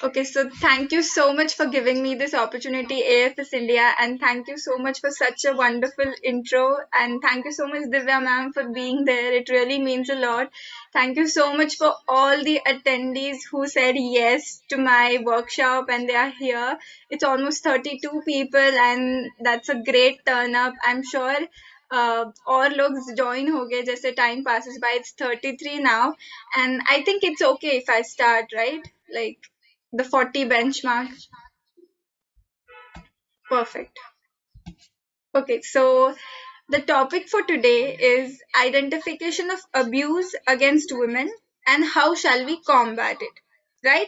Okay, so thank you so much for giving me this opportunity, AFS India, and thank you so much for such a wonderful intro. And thank you so much, Divya ma'am, for being there. It really means a lot. Thank you so much for all the attendees who said yes to my workshop and they are here. It's almost 32 people, and that's a great turn up. I'm sure और लोग join हो गए जैसे time passes by. It's 33 now, and I think it's okay if I start, right? Like the 40 benchmark. Perfect. Okay, so the topic for today is identification of abuse against women and how shall we combat it. Right?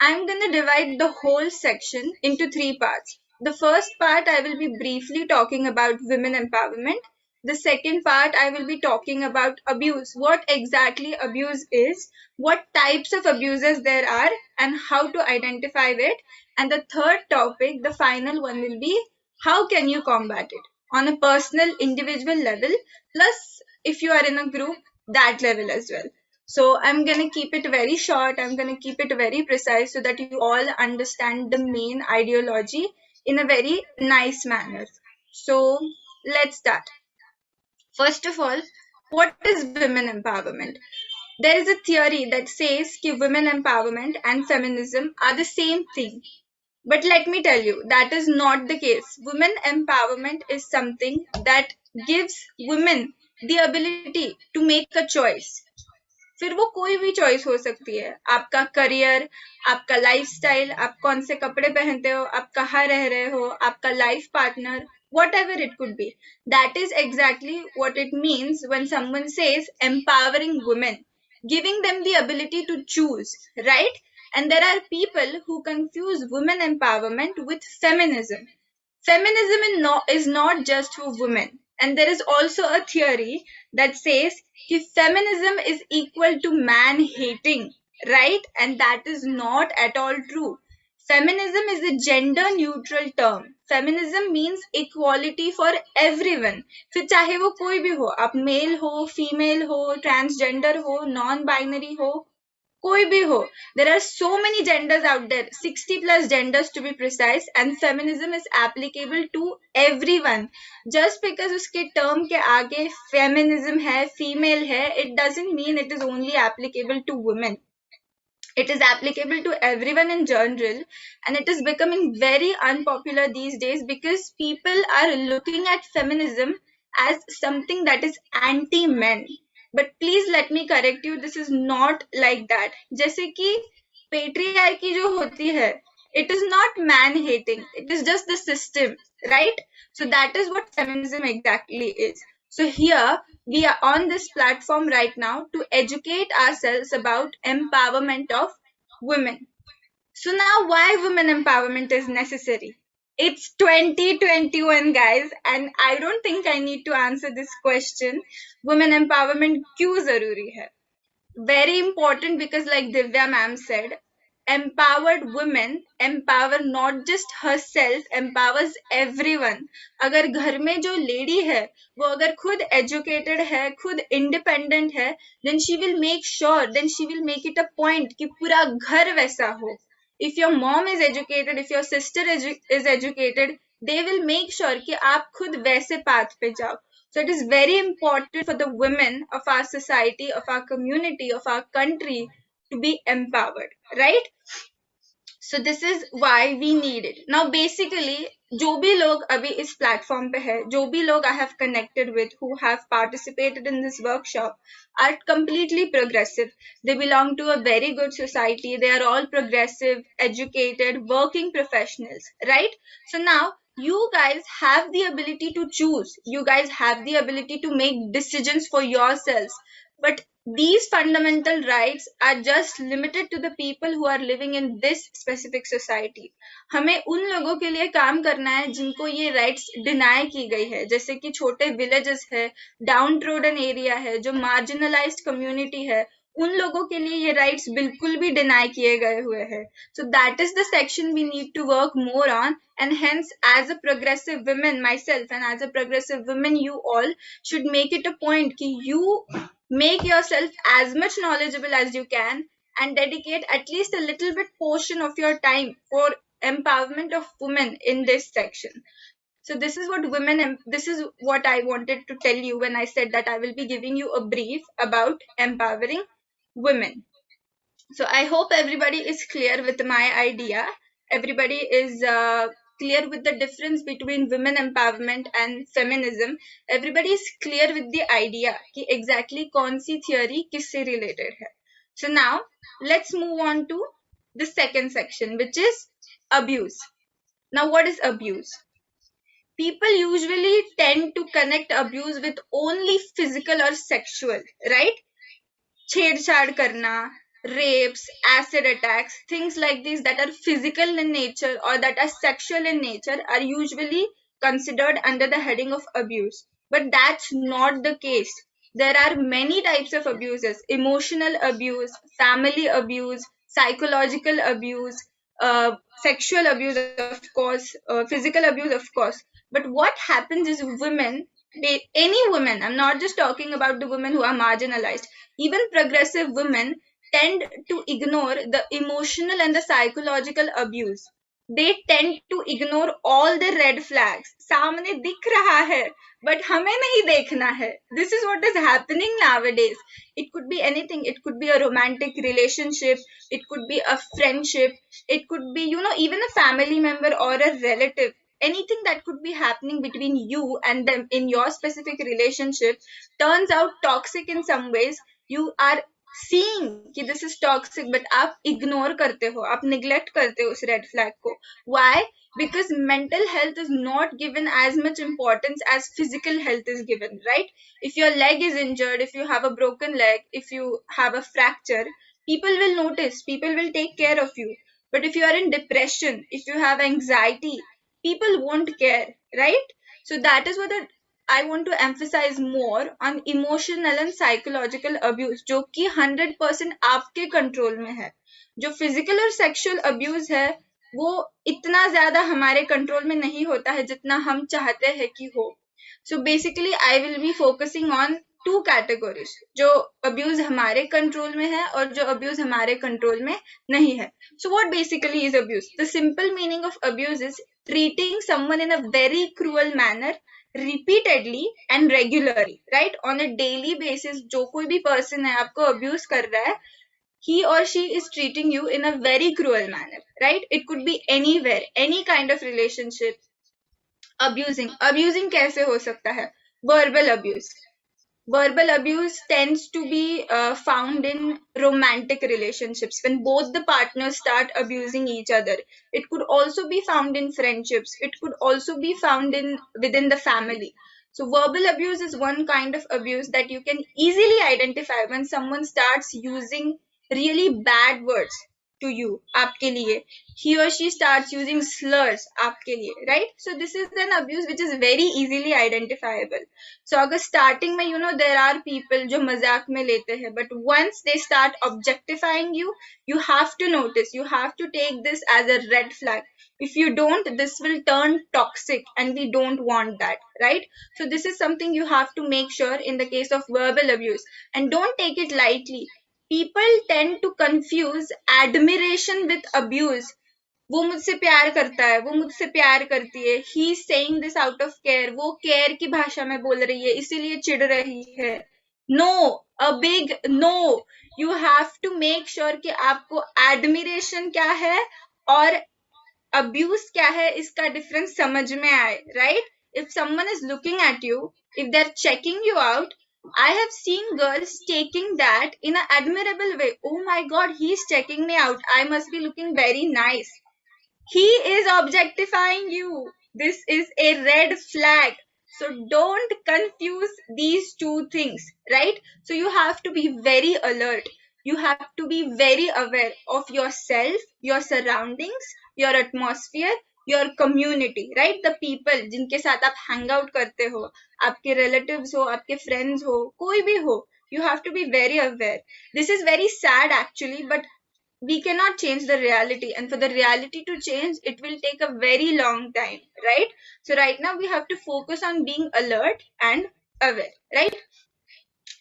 I'm going to divide the whole section into three parts. The first part, I will be briefly talking about women empowerment. The second part, I will be talking about abuse, what exactly abuse is, what types of abuses there are, and how to identify it. And the third topic, the final one, will be how can you combat it on a personal, individual level, plus if you are in a group, that level as well. So I'm going to keep it very short. I'm going to keep it very precise so that you all understand the main ideology in a very nice manner. So let's start. First of all, what is women empowerment? There is a theory that says that women empowerment and feminism are the same thing. But let me tell you, that is not the case. Women empowerment is something that gives women the ability to make a choice. फिर वो कोई भी choice हो सकती है, आपका career, आपका lifestyle, आप कौन से कपड़े पहनते हो, आप कहाँ रह रहे हो, आपका life partner, whatever it could be. That is exactly what it means when someone says empowering women, giving them the ability to choose, right? And there are people who confuse women empowerment with feminism. Is not just for women. And there is also a theory that says if feminism is equal to man hating, right? And that is not at all true. Feminism is a gender neutral term. Feminism means equality for everyone. फिर चाहे वो कोई भी हो, आप mail हो, female हो, transgender हो, नॉन बाइनरी हो, कोई भी हो. There are so many genders out there, 60 plus genders to be precise, and feminism is applicable to everyone. Just because उसके term के आगे feminism है, female है, it doesn't mean it is only applicable to women. It is applicable to everyone in general, and it is becoming very unpopular these days because people are looking at feminism as something that is anti men. But please let me correct you, this is not like that. जैसे कि patriarchy जो होती है, it is not man hating, it is just the system, right? So that is what feminism exactly is. So here we are on this platform right now to educate ourselves about empowerment of women. So now why women empowerment is necessary? It's 2021 guys, and I don't think I need to answer this question. Women empowerment क्यों जरूरी है? Very important because like Divya ma'am said, empowered women empower not just herself, empowers everyone. अगर घर में जो lady है वो अगर खुद educated है, खुद independent है, then she will make sure, then she will make it a point कि पूरा घर वैसा हो. If your mom is educated, if your sister is educated, they will make sure कि आप खुद वैसे path पे जाओ. So it is very important for the women of our society, of our community, of our country to be empowered, right? So this is why we need it. Now basically, जो भी लोग अभी इस platform पे है, जो भी लोग I have connected with who have participated in this workshop are completely progressive. They belong to a very good society. They are all progressive, educated, working professionals, right? So now you guys have the ability to choose. You guys have the ability to make decisions for yourselves. But these fundamental rights are just limited to the people who are living in this specific society. हमें उन लोगों के लिए काम करना है जिनको ये rights deny की गई है, जैसे कि छोटे villages है, downtrodden area है, जो marginalized community है, उन लोगों के लिए ये rights बिल्कुल भी deny किए गए हुए हैं. So that is the section we need to work more on, and hence as a progressive woman myself and as a progressive woman you all should make it a point कि you make yourself as much knowledgeable as you can, and dedicate at least a little bit portion of your time for empowerment of women in this section. So this is what I wanted to tell you when I said that I will be giving you a brief about empowering women. So I hope everybody is clear with my idea. Everybody is clear with the difference between women empowerment and feminism. Everybody is clear with the idea कि exactly कौन सी theory किससे related है. So now let's move on to the second section, which is abuse. Now, what is abuse? People usually tend to connect abuse with only physical or sexual, right? छेड़छाड़ करना, rapes, acid attacks, things like these that are physical in nature or that are sexual in nature are usually considered under the heading of abuse. But that's not the case. There are many types of abuses: emotional abuse, family abuse, psychological abuse, sexual abuse, of course, physical abuse, of course. But what happens is women, any women, I'm not just talking about the women who are marginalized, even progressive women tend to ignore the emotional and the psychological abuse. They tend to ignore all the red flags. सामने दिख रहा है, but हमें नहीं देखना है. This is what is happening nowadays. It could be anything. It could be a romantic relationship. It could be a friendship. It could be, even a family member or a relative. Anything that could be happening between you and them in your specific relationship turns out toxic in some ways. You are seeing कि this is toxic, but आप ignore करते हो, आप neglect करते हो उस red flag को. Why? Because mental health is not given as much importance as physical health is given, right? If your leg is injured, if you have a broken leg, if you have a fracture, people will notice, people will take care of you. But if you are in depression, if you have anxiety, people won't care, right? So that is what I want to emphasize more on emotional and psychological abuse, जो कि 100% आपके control में है. जो physical और sexual abuse है वो इतना ज्यादा हमारे कंट्रोल में नहीं होता है जितना हम चाहते हैं कि हो. So basically I will be focusing on two categories, जो अब्यूज हमारे कंट्रोल में है और जो अब्यूज हमारे कंट्रोल में नहीं है. So what basically is abuse? The simple meaning of abuse is treating someone in a very cruel manner repeatedly and regularly, right? On a daily basis जो कोई भी person है आपको abuse कर रहा है, he or she is treating you in a very cruel manner, right? It could be anywhere, any kind of relationship. Abusing कैसे हो सकता है? Verbal abuse tends to be found in romantic relationships when both the partners start abusing each other. It could also be found in friendships. It could also be found in within the family. So verbal abuse is one kind of abuse that you can easily identify when someone starts using really bad words to you, आपके लिए. He or she starts using slurs आपके लिए, right? So this is an abuse which is very easily identifiable. So अगर starting में there are people जो मजाक में लेते हैं, but once they start objectifying you, you have to notice, you have to take this as a red flag. If you don't, this will turn toxic and we don't want that, right? So this is something you have to make sure in the case of verbal abuse, and don't take it lightly. People tend to confuse admiration with abuse. वो मुझसे प्यार करता है, वो मुझसे प्यार करती है, he is saying this out of care, वो केयर की भाषा में बोल रही है इसीलिए चिढ़ रही है. No, a big no. You have to make sure कि आपको एडमिरेशन क्या है और अब्यूज क्या है इसका डिफरेंस समझ में आए, right? If someone is looking at you, if they are checking you out, I have seen girls taking that in an admirable way. Oh my god, he's checking me out, I must be looking very nice. He is objectifying you. This is a red flag. So don't confuse these two things, right? So you have to be very alert. You have to be very aware of yourself, your surroundings, your atmosphere, your community, right? The people जिनके साथ आप hang out करते हो, आपके relatives हो, आपके friends हो, कोई भी हो, you have to be very aware. This is very sad actually, but we cannot change the reality, and for the reality to change it will take a very long time, right? So right now we have to focus on being alert and aware, right?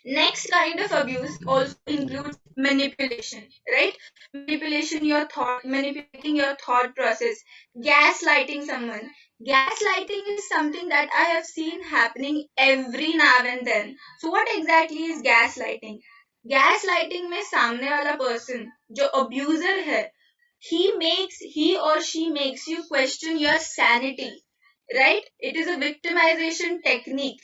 Next kind of abuse also includes manipulation, right? Manipulation your thought, manipulating your thought process, gaslighting someone. Gaslighting is something that I have seen happening every now and then. So what exactly is gaslighting? Gaslighting में सामने वाला person जो abuser है, he or she makes you question your sanity, right? It is a victimization technique.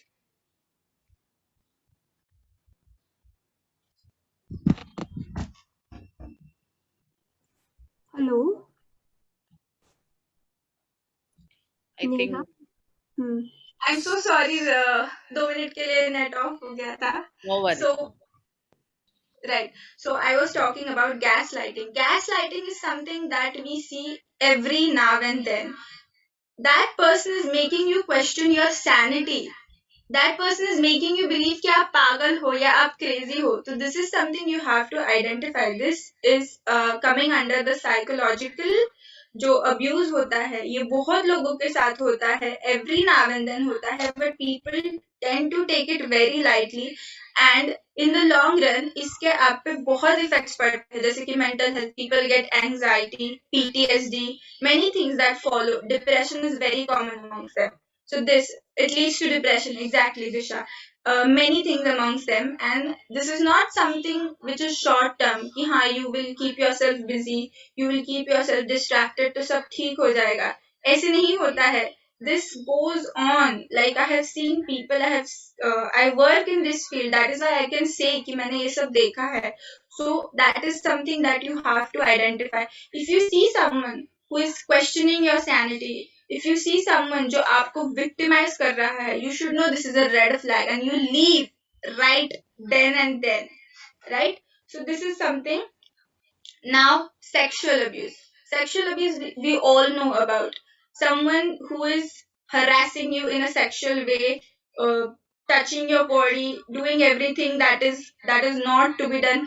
Hello, I think Neha. Hmm. I'm so sorry, 2 minute के लिए net of हो गया था. no worries. So right. So I was talking about gaslighting. Gaslighting is something that we see every now and then. That person is making you question your sanity. That person is making you believe कि आप पागल हो या आप crazy हो. So this is something you have to identify. This is coming under the psychological जो abuse होता है, ये बहुत लोगों के साथ होता है, एवरी नाउ एंड देन होता है, but people tend to take it very lightly and in the long run इसके आप पे बहुत इफेक्ट्स पड़ते हैं, जैसे कि mental health, people get anxiety, PTSD, many things that follow, depression is very common amongst them. So this, it leads to depression, exactly, Disha. Many things amongst them, and this is not something which is short term कि हाँ you will keep yourself busy, you will keep yourself distracted तो सब ठीक हो जाएगा. ऐसे नहीं होता है. This goes on. Like I have seen people, I work in this field. That is why I can say कि मैंने ये सब देखा है. So that is something that you have to identify. If you see someone who is questioning your sanity, if you see someone जो आपको victimize कर रहा है, you should know this is a red flag and you leave right then and then, right? So this is something. Now, sexual abuse. Sexual abuse we all know about. Someone who is harassing you in a sexual way, uh, touching your body, doing everything that is not to be done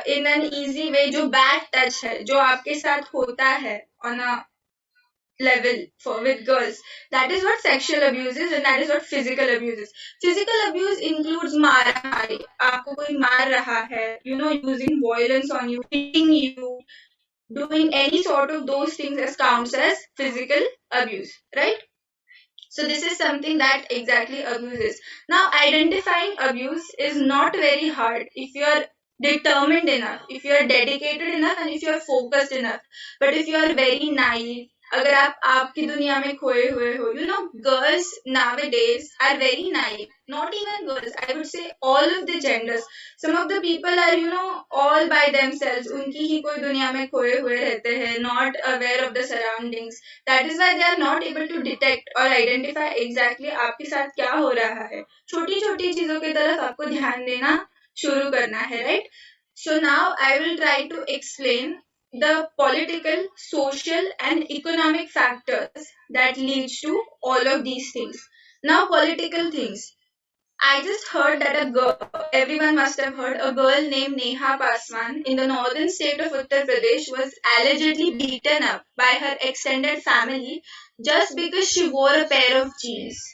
in an easy way. जो bad touch है, जो आपके साथ होता है on a level for with girls, that is what sexual abuse is, and that is what physical abuse is. Physical abuse includes मारामारी, आपको कोई मार रहा है, using violence on you, hitting you, doing any sort of those things as counts as physical abuse, right? So this is something that exactly abuse is. Now identifying abuse is not very hard if you are determined enough, if you are dedicated enough, and if you are focused enough. But if you are very naive, अगर आप आपकी दुनिया में खोए हुए हो, girls nowadays are very naive. Not even girls, I would say all of the genders. Some of the people are, all by themselves. उनकी ही कोई दुनिया में खोए हुए रहते हैं, not aware of the surroundings. That is why they are not able to detect or identify exactly आपके साथ क्या हो रहा है. छोटी छोटी चीजों की तरफ आपको ध्यान देना शुरू करना है, right? So now I will try to explain the political, social, and economic factors that leads to all of these things. Now, political things. I just heard that a girl, everyone must have heard, a girl named Neha Paswan in the northern state of Uttar Pradesh was allegedly beaten up by her extended family just because she wore a pair of jeans.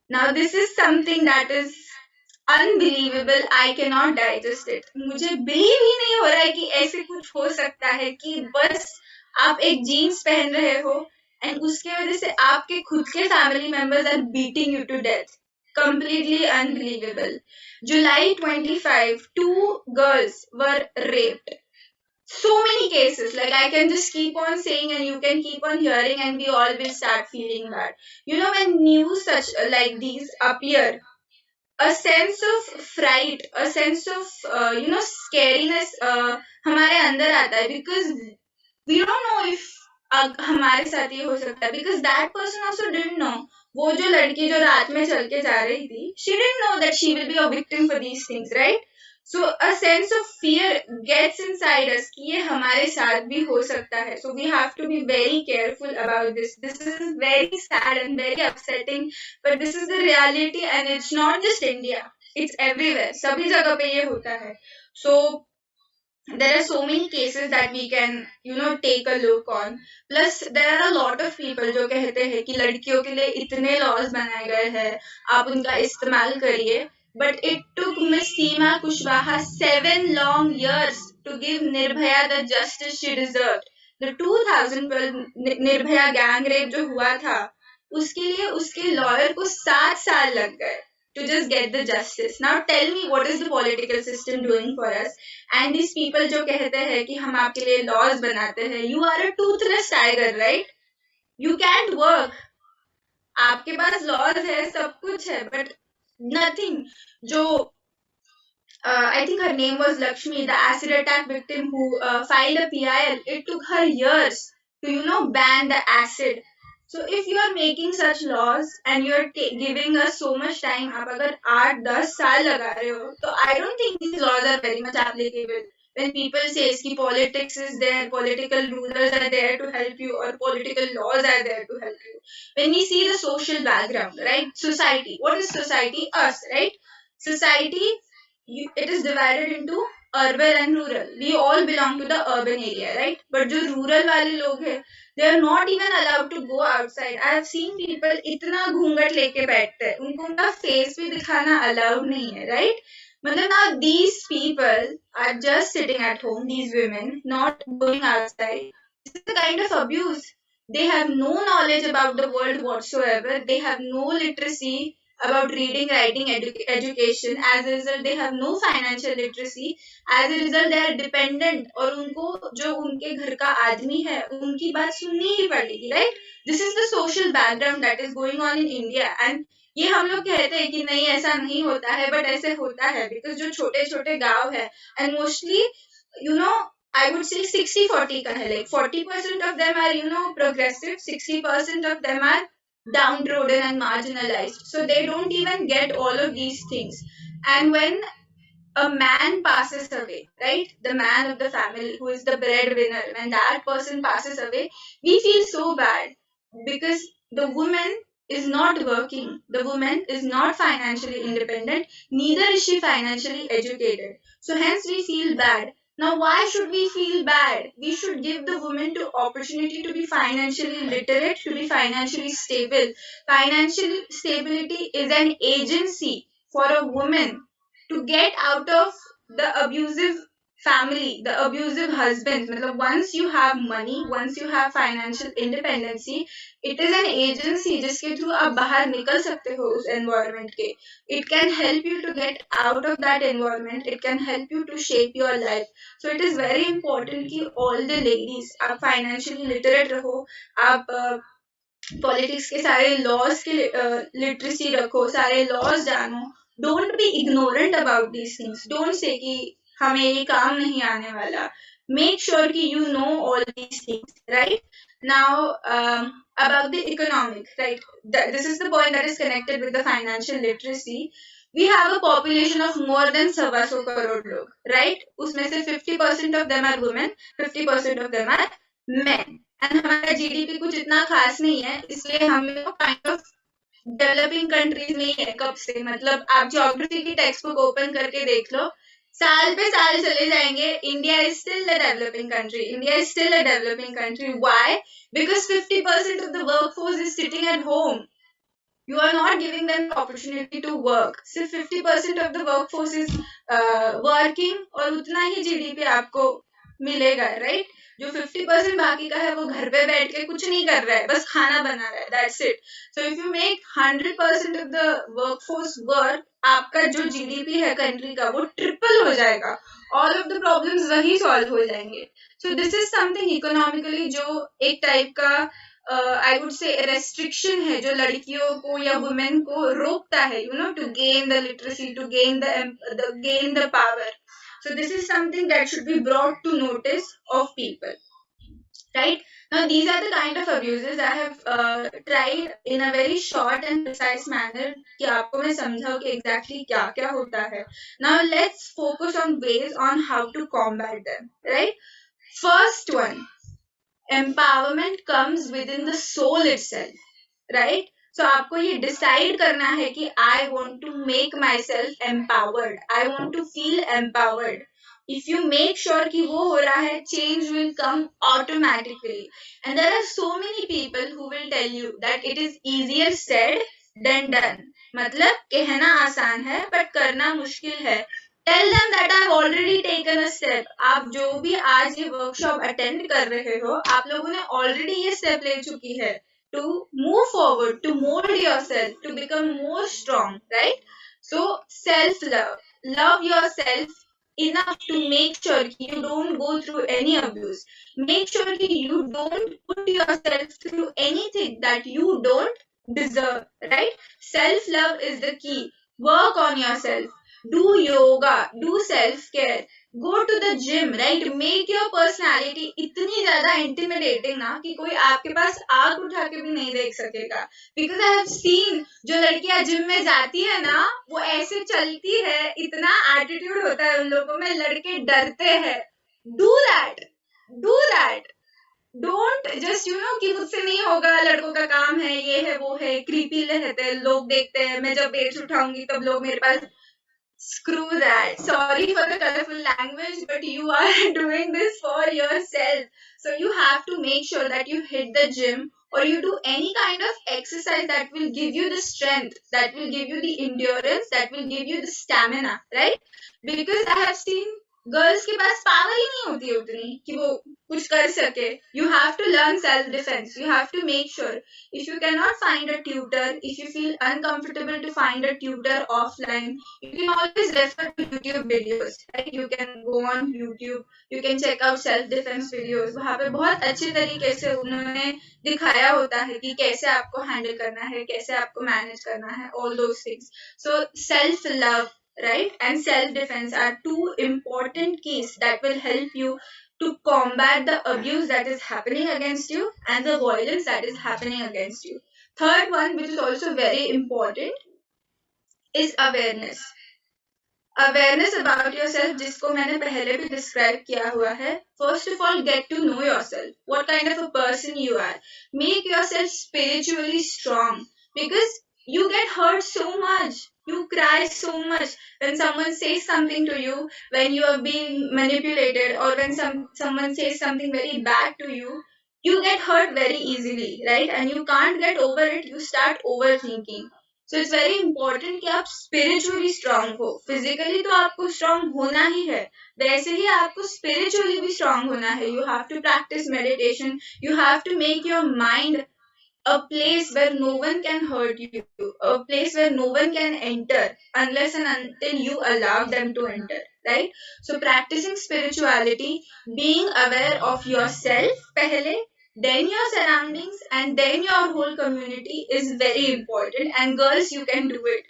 Now, this is something that is unbelievable. I can not digest it. मुझे believe ही नहीं हो रहा है कि ऐसे कुछ हो सकता है कि बस आप एक जीन्स पहन रहे हो एंड उसके वजह से आपके खुद के family members are beating you to death. Completely unbelievable. July 25, 2 girls were raped. So many cases. Like I can just keep on saying and you can keep on hearing and we all will start feeling bad. When news such like these appear, a sense of fright, a sense of scariness हमारे अंदर आता है, because we don't know if हमारे साथ ये हो सकता है, because that person also didn't know. वो जो लड़की जो रात में चल के जा रही थी, she didn't know that she will be a victim for these things, right? So a sense of fear gets inside us कि ये हमारे साथ भी हो सकता है. So we have to be very careful about this. This is very sad and very upsetting, but this is the reality and it's not just India. It's everywhere. सभी जगह पे ये होता है. So there are so many cases that we can take a look on. Plus there are a lot of people जो कहते हैं कि लड़कियों के लिए इतने laws बनाए गए हैं, आप उनका इस्तेमाल करिए. But it took Miss Seema Kushwaha 7 long years to give Nirbhaya the justice she deserved. The 2012 Nirbhaya gang rape जो हुआ था, उसके लिए उसके lawyer को 7 साल लग गए to just get the justice. Now tell me what is the political system doing for us? And these people जो कहते हैं कि हम आपके लिए laws बनाते हैं, you are a toothless tiger, right? You can't work. आपके पास laws है, सब कुछ है, but nothing. जो I think her name was Lakshmi, the acid attack victim who filed a PIL. It took her years to, ban the acid. So if you are making such laws and you are giving us so much time, आप अगर 8-10 साल लगा रहे हो, तो I don't think these laws are very much applicable. When people say कि politics is there, political rulers are there to help you, or political laws are there to help you. When we see the social background, right? Society. What is society? Us, right? Society, it is divided into urban and rural. We all belong to the urban area, right? But जो rural वाले लोग हैं, they are not even allowed to go outside. I have seen people इतना घूंघट लेके बैठते हैं, उनको उनका face भी दिखाना allowed नहीं है, right? मतलब now these people are just sitting at home, these women, not going outside. This is the kind of abuse. They have no knowledge about the world whatsoever. They have no literacy about reading, writing, education. As a result, they have no financial literacy. As a result, they are dependent. और उनको जो उनके घर का आदमी है, उनकी बात सुननी ही पड़ेगी, right? This is the social background that is going on in India. And ये हम लोग कहते हैं कि नहीं ऐसा नहीं होता है, but ऐसे होता है because जो छोटे छोटे गांव है, and mostly, I would say 60-40 का है, like 40% of them are progressive, 60% of them are downtrodden and marginalized. So they don't even get all of these things. And when a man passes away, right? The man of the family who is the breadwinner, when that person passes away, we feel so bad because the woman is not working. The woman is not financially independent, neither is she financially educated. So hence we feel bad. Now, why should we feel bad? We should give the woman to opportunity to be financially literate, to be financially stable. Financial stability is an agency for a woman to get out of the abusive family, the abusive husband. मतलब once you have money, once you have financial independency, it is an agency जिसके through आप बाहर निकल सकते हो उस environment के. It can help you to get out of that environment. It can help you to shape your life. So it is very important कि all the ladies आप financially literate रहो, आप पॉलिटिक्स के सारे लॉज के literacy रखो, सारे laws जानो. Don't be ignorant about these things. Don't say कि हमें ये काम नहीं आने वाला. मेक श्योर कि you know all these things, right? Now about the economic, right? This is the point that is connected with the financial literacy. We have a population of more than 125 crore log, right? उसमें से 50% of them are women, 50% of them are men. And हमारा GDP कुछ इतना खास नहीं है, इसलिए हम लोग काइंड ऑफ डेवलपिंग कंट्रीज नहीं है कब से. मतलब आप ज्योग्राफी की टेक्स्ट बुक ओपन करके देख लो, साल पे साल चले जाएंगे, India is still a developing country. India is still a developing country. Why? Because 50% of the workforce is sitting at home. You are not giving them the opportunity to work. सिर्फ 50% of the workforce is working और उतना ही GDP आपको मिलेगा, right? जो 50% बाकी का है वो घर पे बैठ के कुछ नहीं कर रहा है, बस खाना बना रहा है. That's it. So if you make 100% of the workforce work, आपका जो जीडीपी है कंट्री का वो ट्रिपल हो जाएगा. ऑल ऑफ द प्रॉब्लम्स वही सॉल्व हो जाएंगे. So this is something economically जो एक टाइप का आई वुड से रेस्ट्रिक्शन है, जो लड़कियों को या वुमेन को रोकता है, to gain the literacy, to gain the power. So this is something that should be brought to notice of people, right? Now these are the kind of abuses I have tried in a very short and precise manner कि आपको मैं समझाऊं कि exactly क्या क्या होता है. Now let's focus on ways on how to combat them, right? First one, empowerment comes within the soul itself, right? So आपको ये decide करना है कि I want to make myself empowered. I want to feel empowered. If you make sure कि वो हो रहा है, change will come automatically. And there are so many people who will tell you that it is easier said than done. मतलब कहना आसान है but करना मुश्किल है। Tell them that I have already taken a step. आप जो भी आज ये वर्कशॉप अटेंड कर रहे हो, आप लोगों ने ऑलरेडी ये स्टेप ले चुकी है to move forward, to mould yourself, to become more strong, right? So self love yourself enough to make sure you don't go through any abuse. Make sure you don't put yourself through anything that you don't deserve, right? Self love is the key. Work on yourself. Do yoga, do self care, go to the gym, right? Make your personality इतनी ज्यादा intimidating ना कि कोई आपके पास आग उठा के भी नहीं देख सकेगा। Because I have seen जो लड़कियां जिम में जाती है ना, वो ऐसे चलती है, इतना एटीट्यूड होता है उन लोगों में, लड़के डरते हैं। Do that, do that. Don't just कि मुझसे नहीं होगा, लड़कों का काम है, ये है वो है, क्रीपी रहते हैं लोग, देखते हैं मैं जब वेट उठाऊंगी तब लोग मेरे पास। Screw that. Sorry for the colorful language, but you are doing this for yourself. So you have to make sure that you hit the gym or you do any kind of exercise that will give you the strength, that will give you the endurance, that will give you the stamina, right? Because I have seen girls के पास power ही नहीं होती है उतनी कि वो कुछ कर सके. You have to learn self defense. You have to make sure if you cannot find a tutor, if you feel uncomfortable to find a tutor offline, you can always refer to YouTube videos, right? You can go on YouTube, you can check out self defense videos. वहाँ पे बहुत अच्छे तरीके से उन्होंने दिखाया होता है कि कैसे आपको हैंडल करना है, कैसे आपको मैनेज करना है, all those things. So self love, right, and self defense are two important keys that will help you to combat the abuse that is happening against you and the violence that is happening against you. Third one, which is also very important, is awareness. Awareness about yourself, जिसको मैंने पहले भी describe किया हुआ है. First of all, get to know yourself. What kind of a person you are. Make yourself spiritually strong because you get hurt so much. You cry so much when someone says something to you, when you are being manipulated, or when someone says something very bad to you. You get hurt very easily, right? And you can't get over it. You start overthinking. So it's very important कि आप spiritually strong हो. Physically तो आपको strong होना ही है, वैसे ही आपको spiritually भी स्ट्रांग होना है. You have to practise meditation. You have to make your mind a place where no one can hurt you, a place where no one can enter unless and until you allow them to enter, right? So practicing spirituality, being aware of yourself pehle, then your surroundings, and then your whole community is very important. And girls, you can do it.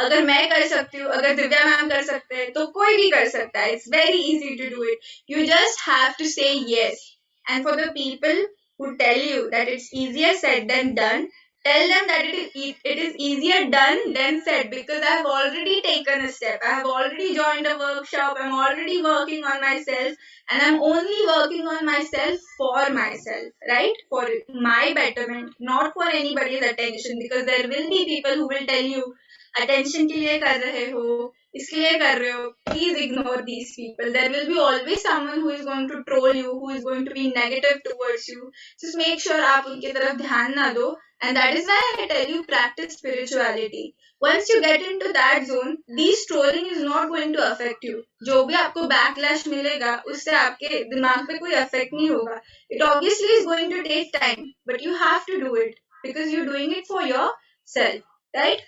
अगर मैं कर सकती हूँ, अगर Divya ma'am कर सकते हैं, तो कोई भी कर सकता है. It's very easy to do it. You just have to say yes. And for the people who tell you that it's easier said than done, tell them that it is easier done than said, because I have already taken a step. I have already joined a workshop. I'm already working on myself, and I'm only working on myself for myself, right? For my betterment, not for anybody's attention, because there will be people who will tell you attention के लिए कर रहे हो, इसलिए कर रहे हो. Please ignore these people. There will be always someone who is going to troll you, who is going to be negative towards you. Just make sure आप उनकी तरफ ध्यान ना दो. And that is why I tell you, practice spirituality. Once you get into that zone, this trolling is not going to affect you. जो भी आपको backlash मिलेगा, उससे आपके दिमाग पे कोई effect नहीं होगा. It obviously is going to take time, but you have to do it because you're doing it for yourself, right?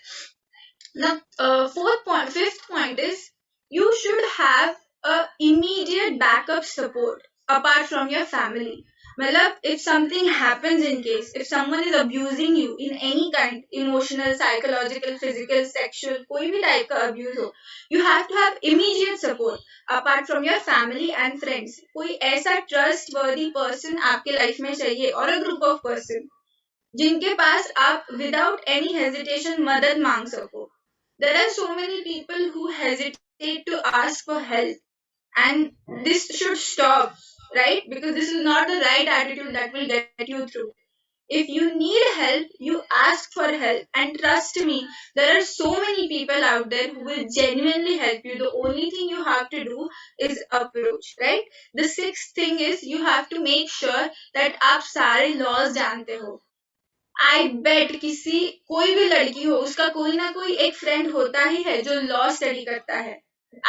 Now, fifth point is you should have a immediate backup support apart from your family. Malab, if something happens in case, if someone is abusing you in any kind, emotional, psychological, physical, sexual, कोई भी type का abuse हो, you have to have immediate support apart from your family and friends. कोई ऐसा trustworthy person आपके life में चाहिए, or a group of person जिनके पास आप without any hesitation मदद मांग सको. There are so many people who hesitate to ask for help, and this should stop, right? Because this is not the right attitude that will get you through. If you need help, you ask for help, and trust me, there are so many people out there who will genuinely help you. The only thing you have to do is approach, right? The sixth thing is you have to make sure that आप सारे laws जानते हो. आई बेट किसी कोई भी लड़की हो उसका कोई ना कोई एक फ्रेंड होता ही है जो लॉ स्टडी करता है,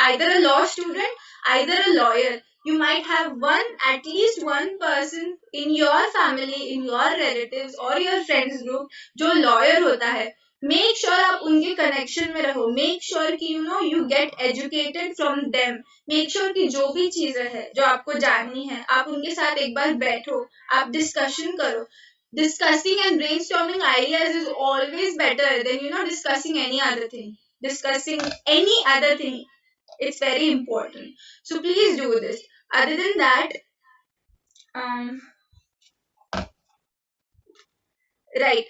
either a law student, either a lawyer. You might have at least one person in your family, in your relatives or your friends group जो lawyer होता है. Make sure आप उनके connection में रहो. Make sure कि you get educated from them. Make sure कि जो भी चीजें हैं जो आपको जाननी है आप उनके साथ एक बार बैठो, आप discussion करो. Discussing and brainstorming ideas is always better than discussing any other thing. Discussing any other thing, it's very important. So please do this. Other than that, um, right,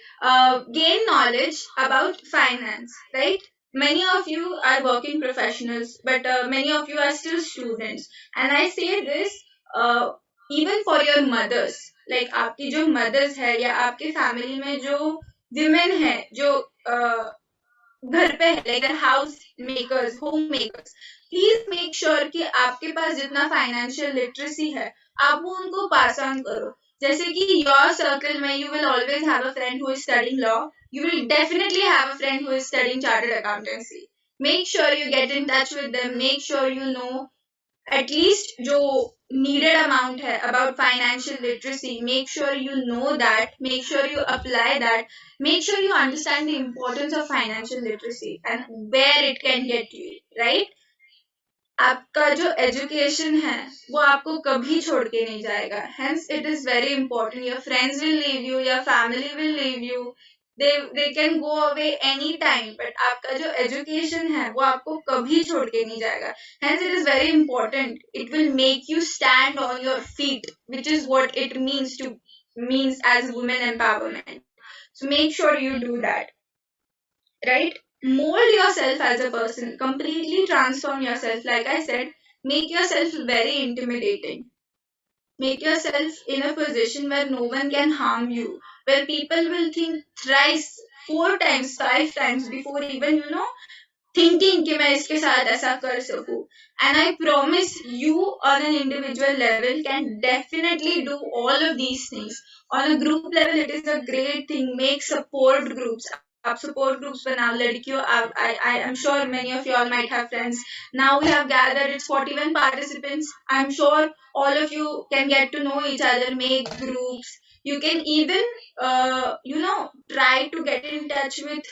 gain knowledge about finance. Right, many of you are working professionals, but many of you are still students. And I say this uh, even for your mothers. Like आपकी जो mothers है या आपके family में जो women है जो घर पे है, like house makers, home makers, please make sure कि आपके पास जितना फाइनेंशियल लिटरेसी है आप वो उनको पास ऑन करो. जैसे कि योर सर्कल में you will always have a friend who is studying law, you will definitely have a friend who is studying chartered accountancy. Make sure you get in touch with them. Make sure you know at least जो needed amount है about financial literacy. Make sure you know that. Make sure you apply that. Make sure you understand the importance of financial literacy and where it can get you, right? आपका जो education है वो आपको कभी छोड़ के नहीं जाएगा. Hence it is very important. Your friends will leave you, your family will leave you, they can go away anytime, but आपका जो एजुकेशन है वो आपको कभी छोड़ के नहीं जाएगा. Hence it is very important. It will make you stand on your feet, which is what it means as women empowerment. So make sure you do that, right? Mold yourself as a person, completely transform yourself. Like I said, make yourself very intimidating. Make yourself in a position where no one can harm you, where people will think thrice, 4 times, 5 times before even, thinking कि मैं इसके साथ ऐसा कर सकूं. And I promise you on an individual level can definitely do all of these things. On a group level, it is a great thing. Make support groups. आप support groups बनाओ लड़कियों. I am sure many of you all might have friends. Now we have gathered, it's 41 participants. I'm sure all of you can get to know each other, make groups. You can even try to get in touch with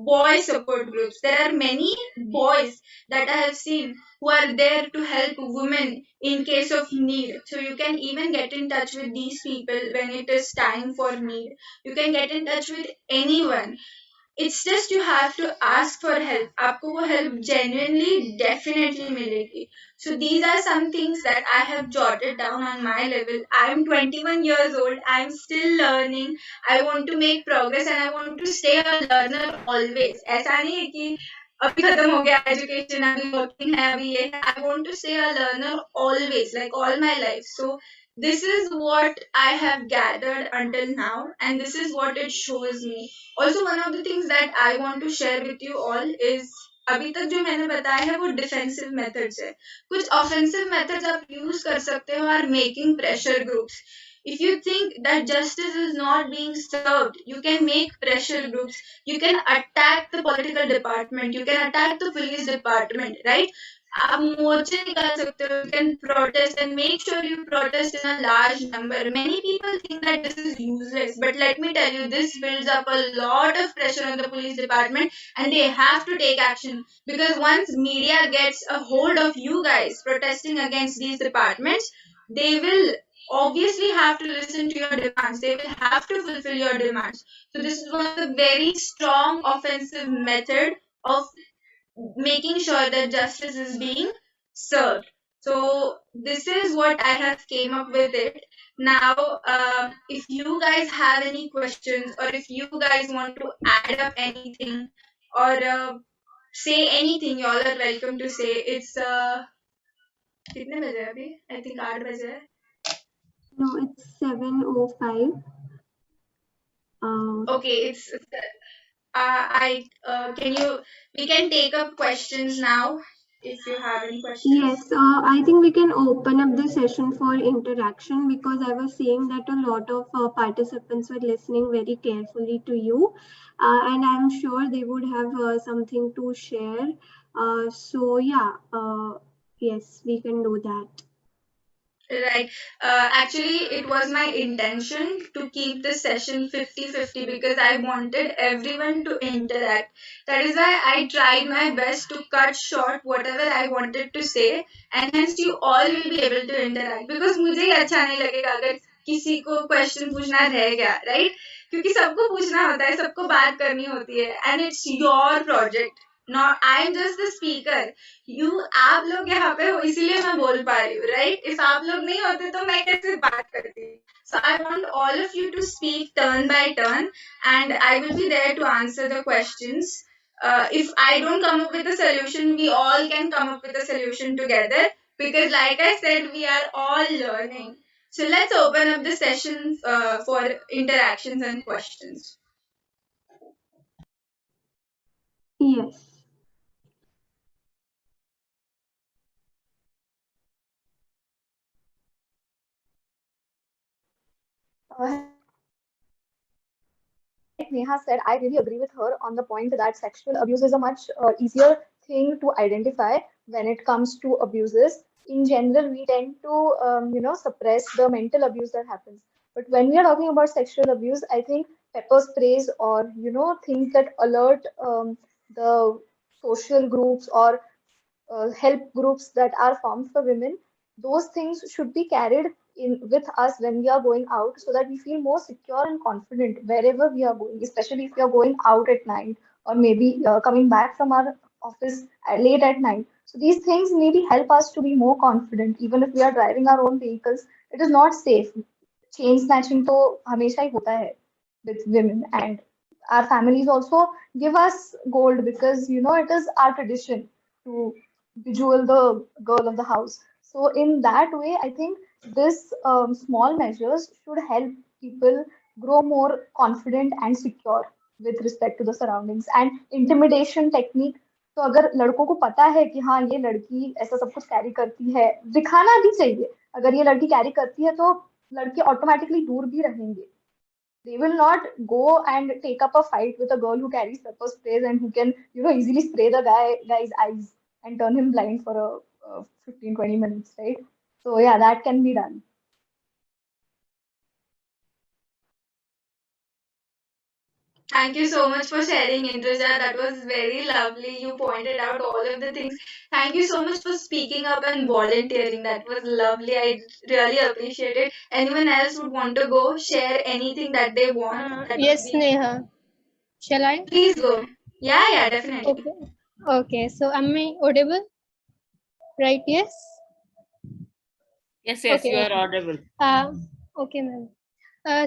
boy support groups. There are many boys that I have seen who are there to help women in case of need. So you can even get in touch with these people when it is time for need. You can get in touch with anyone. It's just you have to ask for help. आपको वो help genuinely definitely मिलेगी. So these are some things that I have jotted down on my level. I am 21 years old. I am still learning. I want to make progress and I want to stay a learner always. ऐसा नहीं है कि अभी खत्म हो गया education, अभी working है, अभी ये है. I want to stay a learner always, like all my life. So this is what I have gathered until now, and this is what it shows me. Also, one of the things that I want to share with you all is अभी तक जो मैंने बताया है वो defensive methods है. कुछ offensive methods आप यूज कर सकते हो are making pressure groups. If you think that justice is not being served, you can make pressure groups. You can attack the political department. You can attack the police department, right? आप मोर्चे निकाल सकते हो. You can protest and make sure you protest in a large number. Many people think that this is useless, but let me tell you, this builds up a lot of pressure on the police department, and they have to take action because once media gets a hold of you guys protesting against these departments, they will obviously have to listen to your demands. They will have to fulfill your demands. So this is one of the very strong offensive method of making sure that justice is being served. So this is what I have came up with it. Now, if you guys have any questions or if you guys want to add up anything or say anything, you all are welcome to say. It's कितने बजे है अभी? I think 8 बजे है. No, it's 7:05. Okay, it's I can we can take up questions now if you have any questions. Yes, I think we can open up the session for interaction because I was seeing that a lot of participants were listening very carefully to you, and I'm sure they would have something to share. So yeah, yes, we can do that. Right. Actually, it was my intention to keep this session 50-50 because I wanted everyone to interact. That is why I tried my best to cut short whatever I wanted to say, and hence you all will be able to interact. Because मुझे ही अच्छा नहीं लगेगा अगर किसी को question पूछना रह गया, राइट? क्योंकि सबको पूछना होता है, सबको बात करनी होती है, and it's your project. Not I am just the speaker. आप लोग यहाँ पे हो इसीलिए मैं बोल पा रही हूँ, राइट? इफ आप लोग नहीं होते तो मैं कैसे बात करती. So I want all of you to speak turn by turn, and I will be there to answer the questions. If I don't come up with a solution, we all can come up with a solution together because, like I said, we are all learning. So let's open up the session for interactions and questions. Yes. Neha said, I really agree with her on the point that sexual abuse is a much easier thing to identify when it comes to abuses. In general, we tend to, suppress the mental abuse that happens. But when we are talking about sexual abuse, I think pepper sprays or, things that alert the social groups or help groups that are formed for women, those things should be carried in with us when we are going out so that we feel more secure and confident wherever we are going, especially if we are going out at night or maybe coming back from our office late at night. So these things maybe help us to be more confident, even if we are driving our own vehicles. It is not safe. Chain snatching तो हमेशा ही होता है with women, and our families also give us gold because it is our tradition to bejewel the girl of the house. So in that way, I think this small measures should help people grow more confident and secure with respect to the surroundings. And intimidation technique, तो अगर लड़कों को पता है कि हाँ ये लड़की ऐसा सब कुछ कैरी करती है, दिखाना भी चाहिए. अगर ये लड़की कैरी करती है तो लड़के ऑटोमेटिकली दूर भी रहेंगे. They will not go and take up a fight with a girl who carries pepper sprays and who can, easily spray the guy's eyes and turn him blind for a 15-20 minutes, right? So yeah, that can be done. Thank you so much for sharing, Indraja. That was very lovely. You pointed out all of the things. Thank you so much for speaking up and volunteering. That was lovely. I really appreciate it. Anyone else would want to go share anything that they want? Yes, Neha. Shall I? Please go. Yeah, definitely. Okay. Okay. So am I audible? Right? Yes. Yes, Okay, you are okay. audible. Okay, ma'am.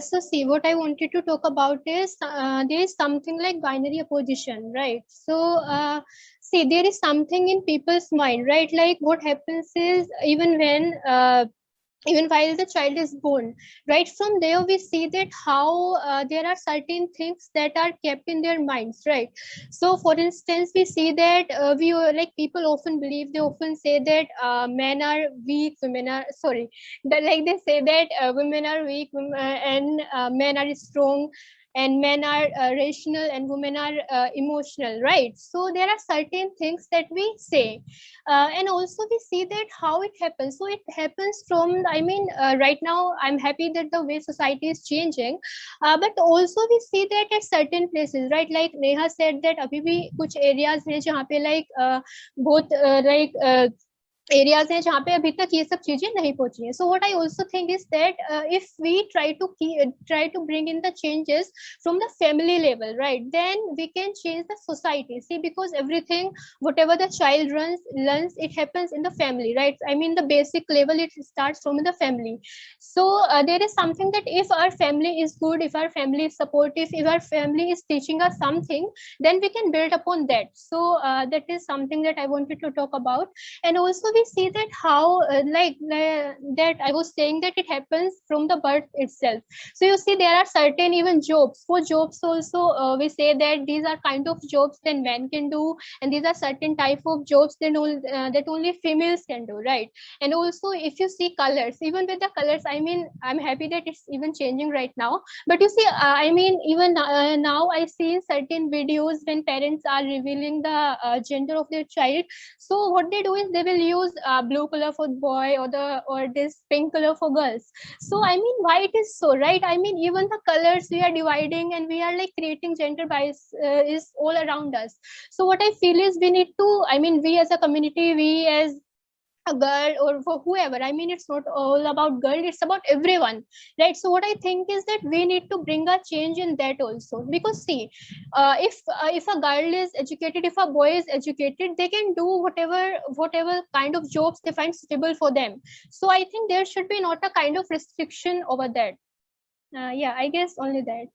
So see, what I wanted to talk about is there is something like binary opposition, right? So see, there is something in people's mind, right? Like what happens is even while the child is born, right from there we see that how there are certain things that are kept in their minds, right? So for instance, we see that like people often believe, they often say that men are weak, women are sorry that like they say that women are weak, and men are strong, and men are rational and women are emotional, right? So there are certain things that we say, and also we see that how it happens. So it happens from, I mean, right now I'm happy that the way society is changing, but also we see that at certain places, right? Like Neha said that abhi bhi kuch areas hai jahan pe like both like areas हैं जहाँ पे अभी तक ये सब चीजें नहीं पहुंची हैं. So what I also think is that if we try to bring in the changes from the family level, right, then we can change the society. See, because everything, whatever the child learns, it happens in the family, right? I mean, the basic level, it starts from the family. So there is something that if our family is good, if our family is supportive, if our family is teaching us something, then we can build upon that. So that is something that I wanted to talk about. And also we we see that how that I was saying that it happens from the birth itself. So you see there are certain even jobs, for jobs also we say that these are kind of jobs that men can do, and these are certain type of jobs that only females can do, right? And also if you see colors, even with the colors, I mean, I'm happy that it's even changing right now. But you see, I mean, even now I see certain videos when parents are revealing the gender of their child. So what they do is they will use blue color for boy, or this pink color for girls. So I mean, why it is so, right? I mean, even the colors we are dividing, and we are like creating gender bias is all around us. So what I feel is we need to, I mean, we as a community, we as a girl or for whoever, I mean, it's not all about girl, it's about everyone, right? So what I think is that we need to bring a change in that also, because see, if a girl is educated, if a boy is educated, they can do whatever kind of jobs they find suitable for them. So I think there should be not a kind of restriction over that. Yeah, I guess only that.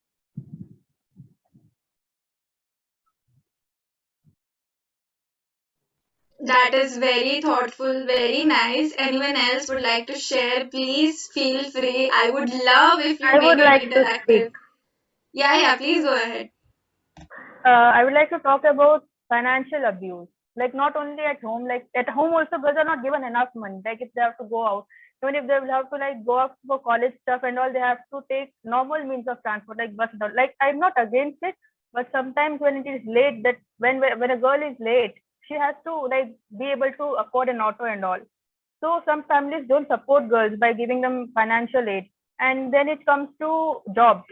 That is very thoughtful, very nice. Anyone else would like to share? Please feel free. I would love if you I make would it like to speak. interactive. Yeah, please go ahead. I would like to talk about financial abuse. Like not only at home, like at home also girls are not given enough money. Like if they have to go out, even if they will have to like go out for college stuff and all, they have to take normal means of transport like bus and all. Like I'm not against it, but sometimes when it is late, that when a girl is late, she has to like be able to afford an auto and all. So some families don't support girls by giving them financial aid. And then it comes to jobs.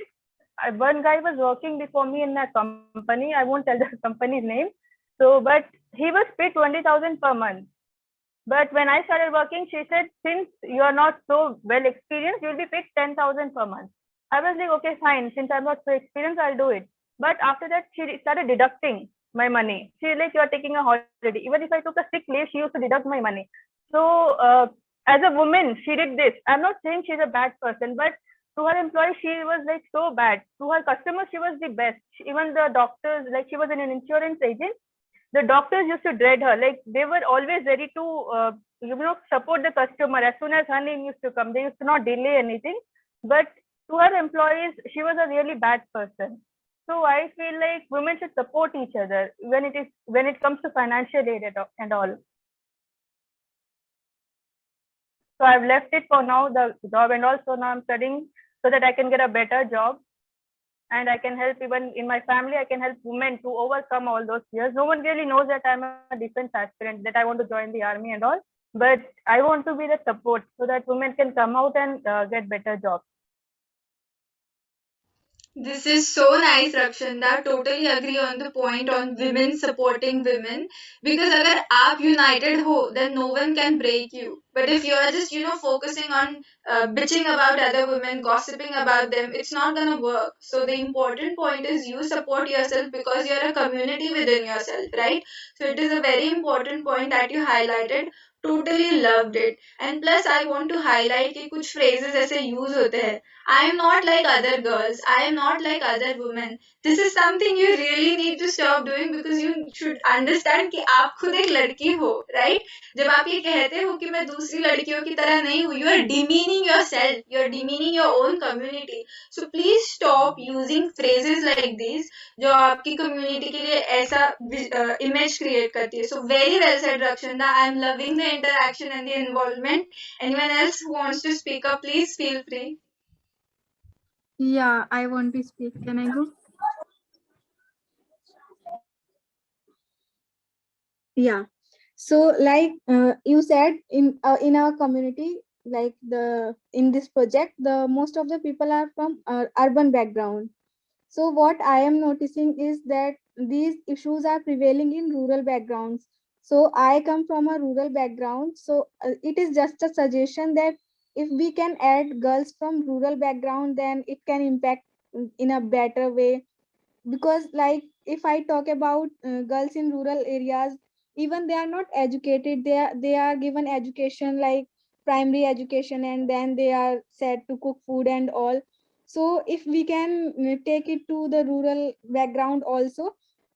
One guy was working before me in a company. I won't tell the company's name. So, but he was paid 20,000 per month. But when I started working, she said, since you are not so well experienced, you'll be paid 10,000 per month. I was like, okay, fine. Since I'm not so experienced, I'll do it. But after that, she started deducting my money. She like, you're taking a holiday. Even if I took a sick leave, she used to deduct my money. So, as a woman, she did this. I'm not saying she's a bad person, but to her employees, she was like so bad. To her customers, she was the best. Even the doctors, like she was an insurance agent, the doctors used to dread her. Like they were always ready to, support the customer as soon as her name used to come. They used to not delay anything. But to her employees, she was a really bad person. So I feel like women should support each other when it comes to financial aid and all. So I've left it for now, the job, and also now I'm studying so that I can get a better job and I can help even in my family. I can help women to overcome all those fears. No one really knows that I'm a defense aspirant, that I want to join the army and all, but I want to be the support so that women can come out and get better jobs. This is so nice, Rakshanda. Totally agree on the point on women supporting women. Because अगर आप united हो, then no one can break you. But if you are just, focusing on bitching about other women, gossiping about them, it's not gonna work. So the important point is you support yourself because you're a community within yourself, right? So it is a very important point that you highlighted. Totally loved it. And plus I want to highlight कि कुछ phrases ऐसे use होते हैं. I am not like other girls. I am not like other women. This is something you really need to stop doing because you should understand कि आप खुद एक लड़की हो, right? जब आप ये कहते हो कि मैं दूसरी लड़कियों की तरह नहीं हूँ, you are demeaning yourself. You are demeaning your own community. So please stop using phrases like these जो आपकी community के लिए ऐसा image create करती है. So very well said, Rakshanda. I am loving the interaction and the involvement. Anyone else who wants to speak up, please feel free. Yeah, I want to speak. Can I go? Yeah. So, like you said, in our community, like in this project, the most of the people are from urban background. So, what I am noticing is that these issues are prevailing in rural backgrounds. So, I come from a rural background. So, it is just a suggestion that if we can add girls from rural background, then it can impact in a better way. Because like if I talk about girls in rural areas, even they are not educated, they are given education like primary education, and then they are said to cook food and all. So if we can take it to the rural background also,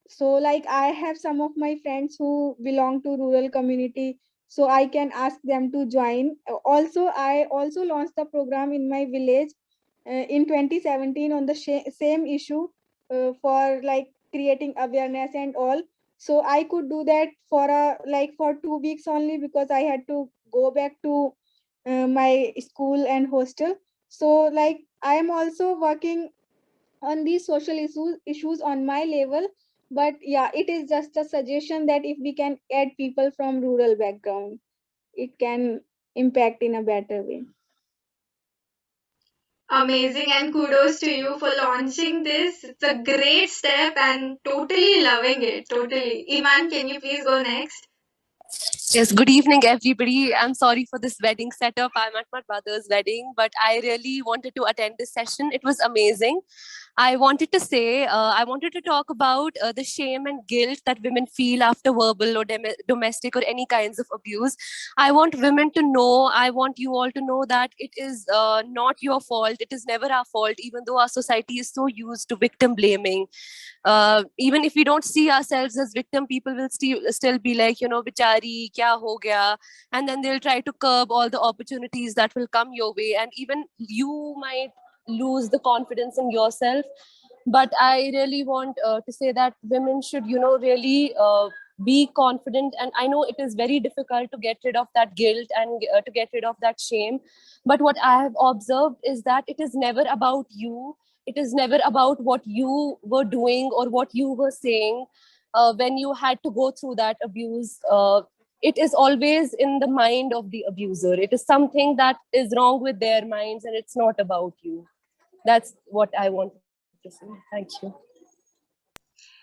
so like I have some of my friends who belong to rural community, so I can ask them to join. Also, I also launched the program in my village in 2017 on the same issue, for like creating awareness and all. So I could do that for for 2 weeks only, because I had to go back to my school and hostel. So like I am also working on these social issues on my level. But yeah, it is just a suggestion that if we can add people from rural background, it can impact in a better way. Amazing, and kudos to you for launching this. It's a great step and totally loving it. Totally. Iman, can you please go next? Yes, good evening, everybody. I'm sorry for this wedding setup. I'm at my brother's wedding, but I really wanted to attend this session. It was amazing. I wanted to say, I wanted to talk about the shame and guilt that women feel after verbal or domestic or any kinds of abuse. I want women to know, I want you all to know that it is not your fault. It is never our fault, even though our society is so used to victim blaming. Even if we don't see ourselves as victim, people will still be like, you know, bichari, kya ho gaya? And then they'll try to curb all the opportunities that will come your way. And even you might lose the confidence in yourself. But I really want to say that women should, you know, really be confident. And I know it is very difficult to get rid of that guilt and to get rid of that shame. But what I have observed is that it is never about you. It is never about what you were doing or what you were saying when you had to go through that abuse. It is always in the mind of the abuser. It is something that is wrong with their minds, and it's not about you. That's what I wanted to say. Thank you.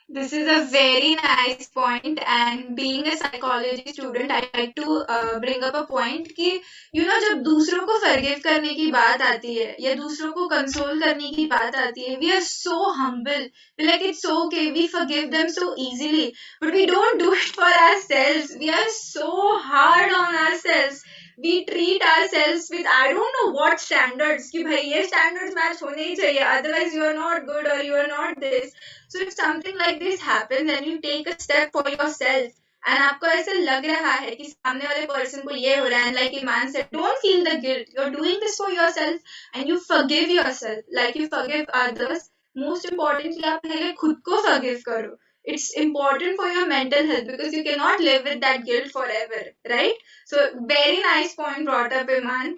This is a very nice point, and being a psychology student, I like to bring up a point कि you know जब दूसरों को forgive करने की बात आती है या दूसरों को console करने की बात आती है, we are so humble. We're like it's okay, we forgive them so easily, but we don't do it for ourselves. We are so hard on ourselves. We treat ourselves with I don't know what standards कि भाई ये standards match होने ही चाहिए, otherwise you are not good or you are not this. So if something like this happens and you take a step for yourself and आपको ऐसे लग रहा है कि सामने वाले person को ये हो रहा है, and like Iman said, don't feel the guilt. You're doing this for yourself and you forgive yourself like you forgive others. Most importantly, आप पहले खुद को forgive करो. It's important for your mental health because you cannot live with that guilt forever, right? So very nice point brought up, Iman.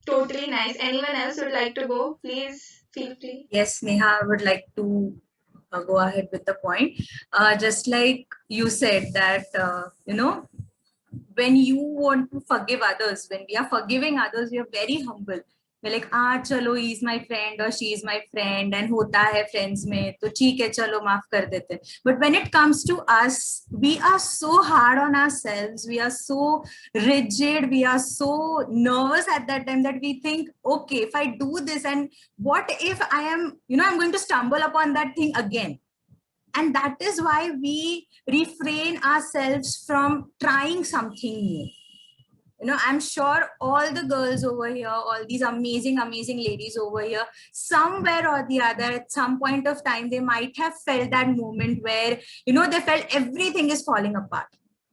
Totally nice. Anyone else would like to go? Please feel free. Yes, Neha, I would like to go ahead with the point. Just like you said that, you know, when you want to forgive others, when we are forgiving others, we are very humble. We're like, chalo, he is my friend or she is my friend, and hota hai friends mein, to theek hai, chalo, maaf kar dete. But when it comes to us, we are so hard on ourselves. We are so rigid. We are so nervous at that time that we think, okay, if I do this, and what if I am, you know, I'm going to stumble upon that thing again. And that is why we refrain ourselves from trying something new. You know, I'm sure all the girls over here, all these amazing, amazing ladies over here, somewhere or the other, at some point of time, they might have felt that moment where, you know, they felt everything is falling apart.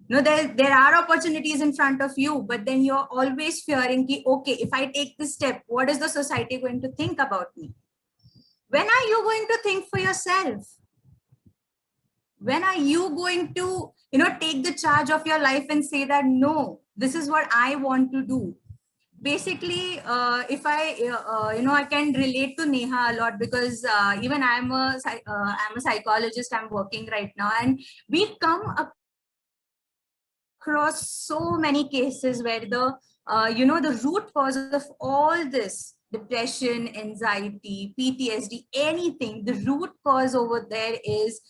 You know, there are opportunities in front of you, but then you're always fearing, ki, okay, if I take this step, what is the society going to think about me? When are you going to think for yourself? When are you going to, you know, take the charge of your life and say that, no, this is what I want to do? Basically, if I, you know, I can relate to Neha a lot because even I'm a psychologist, I'm working right now, and we come across so many cases where the, you know, the root cause of all this, depression, anxiety, PTSD, anything, the root cause over there is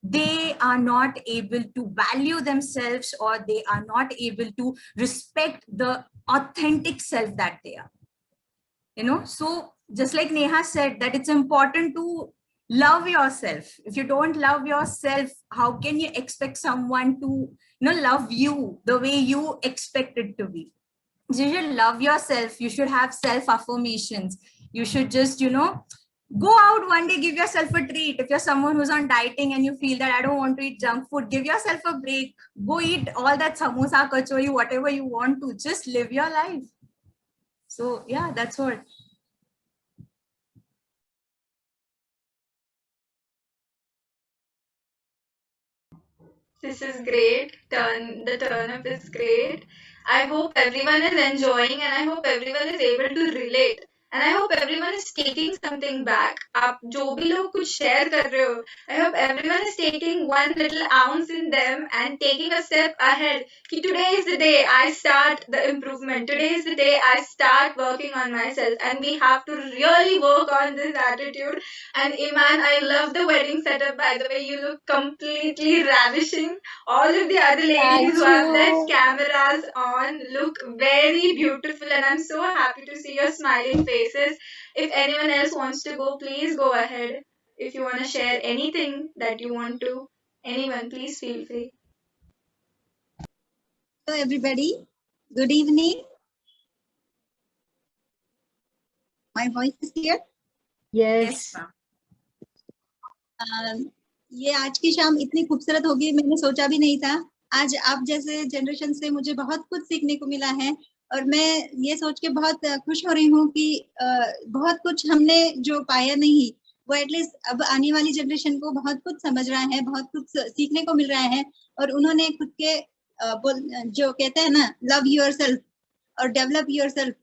they are not able to value themselves, or they are not able to respect the authentic self that they are. You know, so just like Neha said, that it's important to love yourself. If you don't love yourself, how can you expect someone to, you know, love you the way you expect it to be? So you should love yourself. You should have self affirmations. You should just, you know, Go out one day, give yourself a treat. If you're someone who's on dieting and you feel that I don't want to eat junk food, give yourself a break. Go eat all that samosa, kachori, whatever you want to. Just live your life. So yeah, that's what. This is great. The turn up is great. I hope everyone is enjoying and I hope everyone is able to relate. And I hope everyone is taking something back. आप जो भी लोग कुछ share कर रहे हो, I hope everyone is taking one little ounce in them and taking a step ahead. कि today is the day I start the improvement. Today is the day I start working on myself. And we have to really work on this attitude. And Iman, I love the wedding setup. By the way, you look completely ravishing. All of the other ladies who have their cameras on look very beautiful, and I'm so happy to see your smiling faces. If anyone else wants to go, please go ahead. If you want to share anything that you want to, anyone, please feel free. Hello, everybody. Good evening. My voice is clear? Yes. ये आज की शाम इतनी खूबसूरत होगी, मैंने सोचा भी नहीं था. आज आप जैसे जनरेशन से मुझे बहुत कुछ सीखने को मिला है और मैं ये सोच के बहुत खुश हो रही हूँ कि बहुत कुछ हमने जो पाया नहीं वो एटलीस्ट अब आने वाली जनरेशन को बहुत कुछ समझ रहा है, बहुत कुछ सीखने को मिल रहा है और उन्होंने खुद के जो कहते हैं ना लव योरसेल्फ और डेवलप योरसेल्फ,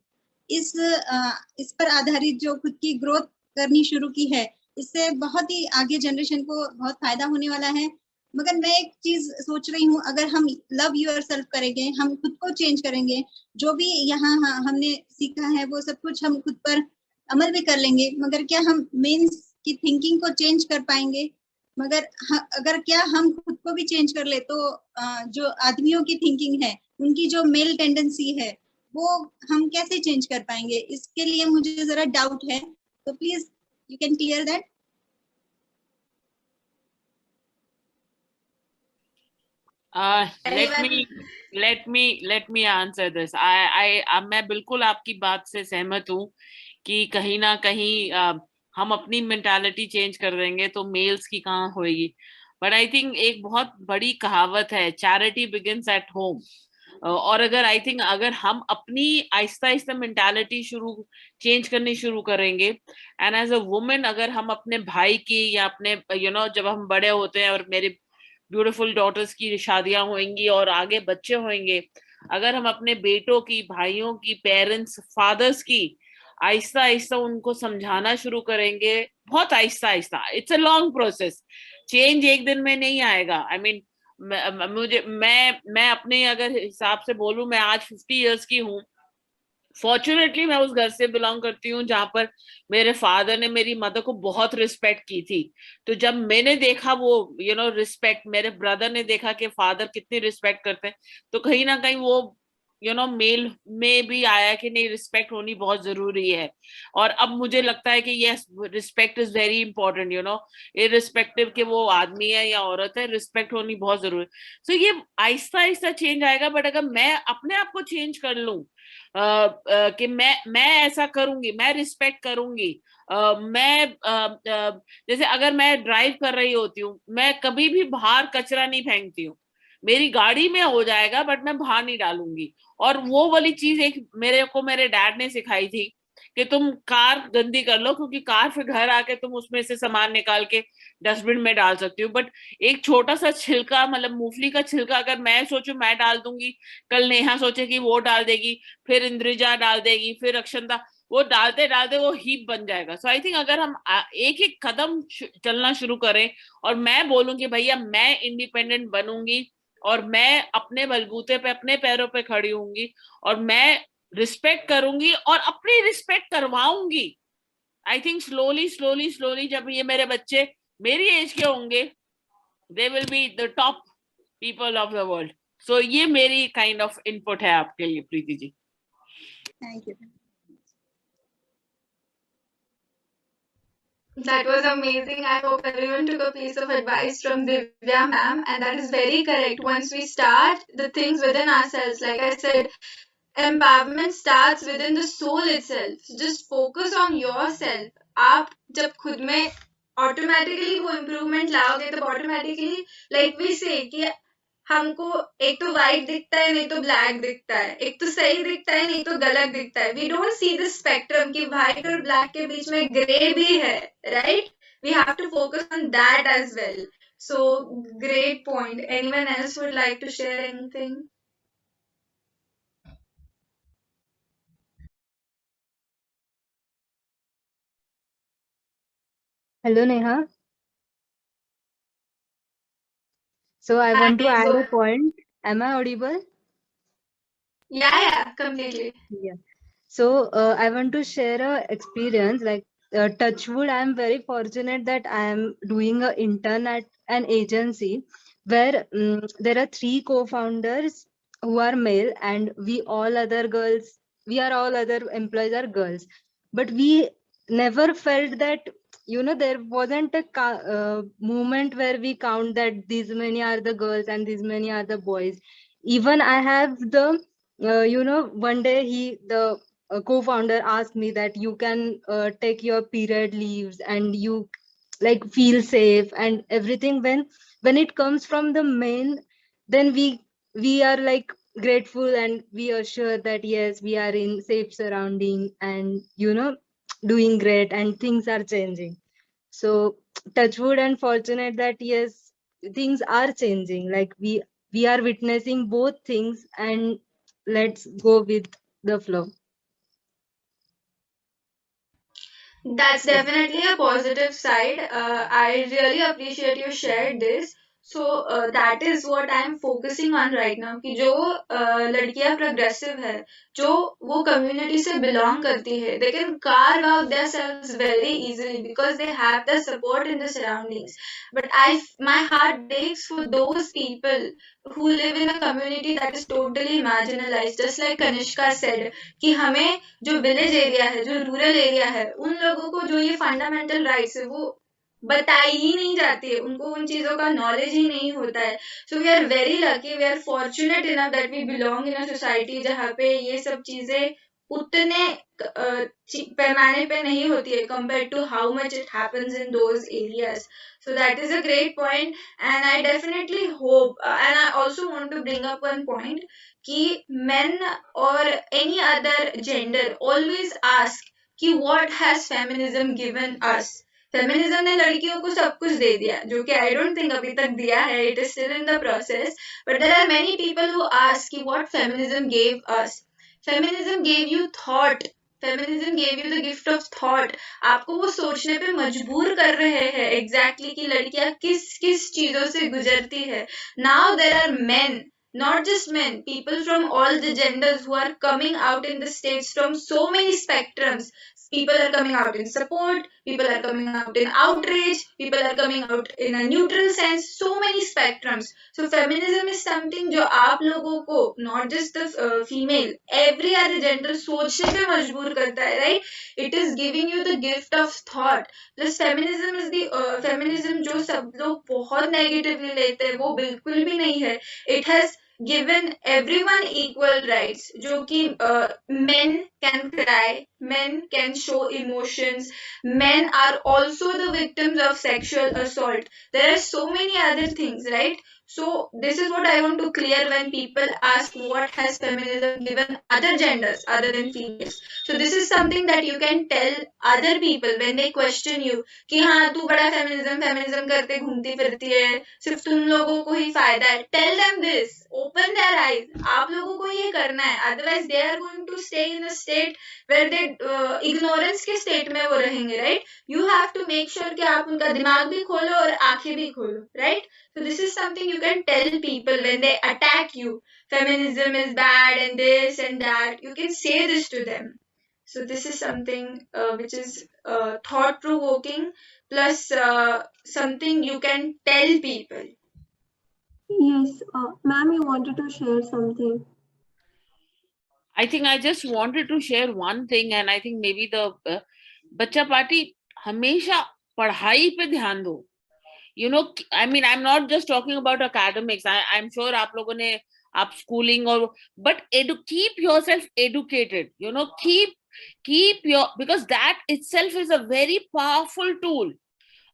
इस पर आधारित जो खुद की ग्रोथ करनी शुरू की है, इससे बहुत ही आगे जनरेशन को बहुत फायदा होने वाला है. मगर मैं एक चीज सोच रही हूँ, अगर हम लव योरसेल्फ करेंगे, हम खुद को चेंज करेंगे, जो भी यहाँ हमने सीखा है वो सब कुछ हम खुद पर अमल भी कर लेंगे, मगर क्या हम मेंस की थिंकिंग को चेंज कर पाएंगे? मगर अगर क्या हम खुद को भी चेंज कर ले तो जो आदमियों की थिंकिंग है, उनकी जो मेल टेंडेंसी है, वो हम कैसे चेंज कर पाएंगे? इसके लिए मुझे जरा डाउट है, तो please you can clear that. let me answer this. मैं बिल्कुल आपकी बात से सहमत हूँ कि कहीं ना कहीं हम अपनी मेंटालिटी चेंज कर देंगे तो मेल्स की कहाँ होगी. बट आई थिंक एक बहुत बड़ी कहावत है, चैरिटी बिगिंस एट होम. और अगर आई थिंक अगर हम अपनी आहिस्ता आहिस्ता मेंटालिटी चेंज करनी शुरू करेंगे, एंड एज अ वुमेन अगर हम अपने भाई की या अपने जब हम बड़े होते हैं और मेरे ब्यूटीफुल डॉटर्स की शादियां होंगी और आगे बच्चे होंगे, अगर हम अपने बेटों की, भाइयों की, पेरेंट्स, फादर्स की आहिस्ता आहिस्ता उनको समझाना शुरू करेंगे, बहुत Aahista Aahista, it's a long process, change एक दिन में नहीं आएगा. आई मीन मैं अपने अगर हिसाब से बोलूं, मैं आज 50 इयर्स की हूँ. फॉर्चुनेटली मैं उस घर से बिलोंग करती हूँ जहां पर मेरे फादर ने मेरी मदर को बहुत रिस्पेक्ट की थी. तो जब मैंने देखा वो रिस्पेक्ट, मेरे ब्रदर ने देखा कि फादर कितनी रिस्पेक्ट करते हैं, तो कहीं ना कहीं वो मेल में भी आया कि नहीं, रिस्पेक्ट होनी बहुत जरूरी है. और अब मुझे लगता है कि yes, respect is very important, irrespective कि वो आदमी है या औरत है, रिस्पेक्ट होनी बहुत जरूरी. सो ये आहिस्ता आहिस्ता चेंज आएगा. बट अगर मैं अपने आप को चेंज कर लूं कि मैं ऐसा करूंगी, मैं रिस्पेक्ट करूंगी, मैं जैसे अगर मैं ड्राइव कर रही होती हूँ, मैं कभी भी बाहर कचरा नहीं फेंकती हूँ. मेरी गाड़ी में हो जाएगा बट मैं बाहर नहीं डालूंगी. और वो वाली चीज एक मेरे डैड ने सिखाई थी कि तुम कार गंदी कर लो, क्योंकि कार फिर घर आके तुम उसमें से सामान निकाल के डस्टबिन में डाल सकती हो. बट एक छोटा सा छिलका, मतलब मूंगफली का छिलका, अगर मैं सोचूं मैं डाल दूंगी, कल नेहा सोचे कि वो डाल देगी, फिर इंद्रिजा डाल देगी, फिर अक्षंता, वो डालते डालते वो हीप बन जाएगा. सो आई थिंक अगर हम एक एक कदम चलना शुरू करें और मैं बोलूं कि भैया मैं इंडिपेंडेंट बनूंगी और मैं अपने बलबूते पे, अपने पैरों पे खड़ी होंगी और मैं रिस्पेक्ट करूंगी और अपनी रिस्पेक्ट करवाऊंगी. I think slowly slowly slowly जब ये मेरे बच्चे मेरी एज के होंगे, they will be the top people of the world. So ये मेरी काइंड ऑफ इनपुट है आपके लिए, Preeti ji. Thank you. That was amazing. I hope everyone took a piece of advice from Divya ma'am, and that is very correct. Once we start the things within ourselves, like I said, empowerment starts within the soul itself. So just focus on yourself. आप जब खुद में automatically वो improvement लाओगे तब automatically like we से कि हमको एक तो व्हाइट दिखता है नहीं तो ब्लैक दिखता है, एक तो सही दिखता है नहीं तो गलत दिखता है. We don't see the spectrum कि व्हाइट और ब्लैक के बीच में ग्रे भी है, राइट? We have to focus on that as well. So great point. Anyone else would like to share anything? Hello, Neha. So I want to Hi, add so a point. Am I audible? yeah, completely. Yeah. So I want to share a experience. Like Touchwood, I am very fortunate that I am doing an intern at an agency where there are 3 co-founders who are male, and we all other girls. We are all other employees are girls, but we never felt that there wasn't a moment where we count that these many are the girls and these many are the boys. Even I have the one day the co-founder asked me that you can take your period leaves and you like feel safe and everything. When it comes from the men, then we are like grateful and we are sure that yes, we are in safe surrounding and doing great and things are changing. So touchwood and fortunate that yes, things are changing. Like we are witnessing both things, and let's go with the flow. That's definitely a positive side. I really appreciate you shared this. So that is what I am focusing on right now कि जो लड़कियां progressive है, जो वो community से belong करती है, they can carve out themselves very easily because they have the support in the surroundings. But my heart breaks for those people who live in a community that is totally marginalized. Just like Kanishka said कि हमें जो village area है, जो rural area है, उन लोगों को जो ये फंडामेंटल राइट्स है वो बताई ही नहीं जाती है, उनको उन चीजों का नॉलेज ही नहीं होता है. So we are very lucky, we are fortunate enough that we belong in a society जहाँ पे ये सब चीजें उतने पैमाने पे नहीं होती है compare to how much it happens in those areas. So that is a great point, and I definitely hope, and I also want to bring up one point कि men or any other gender always ask कि what has feminism given us. Feminism ने लड़कियों को सब कुछ दे दिया, जो कि आई डोंट थिंक अभी तक दिया है. It is still in the process, but there are many people who ask कि what feminism gave us. Feminism gave you thought. Feminism gave you the gift of thought. आपको वो सोचने पे मजबूर कर रहे हैं एग्जैक्टली कि लड़कियां किस किस चीजों से गुजरती है. Now there are men, not just men, people from all the genders who are coming out in the states from so many spectrums. People are coming out in support, people are coming out in outrage, people are coming out in a neutral sense, so many spectrums. So feminism is something जो आप लोगों को, not just the female, every other gender सोचने पे मजबूर करता है, right? It is giving you the gift of thought. Plus feminism is the feminism जो सब लोग बहुत negatively लेते हैं, वो बिल्कुल भी नहीं है. It has given everyone equal rights, जो कि men can cry, men can show emotions, men are also the victims of sexual assault. There are so many other things, right? So this is what I want to clear when people ask what has feminism given other genders other than females. So this is something that you can tell other people when they question you कि हाँ तू बड़ा feminism करते घूमती फिरती है, सिर्फ तुम लोगों को ही फायदा है. Tell them this, open their eyes. आप लोगों को ये करना है, otherwise they are going to stay in a state where they ignorance के state में वो रहेंगे, right? You have to make sure कि आप उनका दिमाग भी खोलो और आंखें भी खोलो, right? So this is something you can tell people when they attack you. Feminism is bad and this and that. You can say this to them. So this is something which is thought-provoking, plus something you can tell people. Yes, ma'am, you wanted to share something. I think I just wanted to share one thing, and I think maybe the बच्चा party हमेशा पढ़ाई पे ध्यान दो. I mean, I'm not just talking about academics. I'm sure आप लोगों ने आप schooling or but keep yourself educated. Keep Keep your, because that itself is a very powerful tool.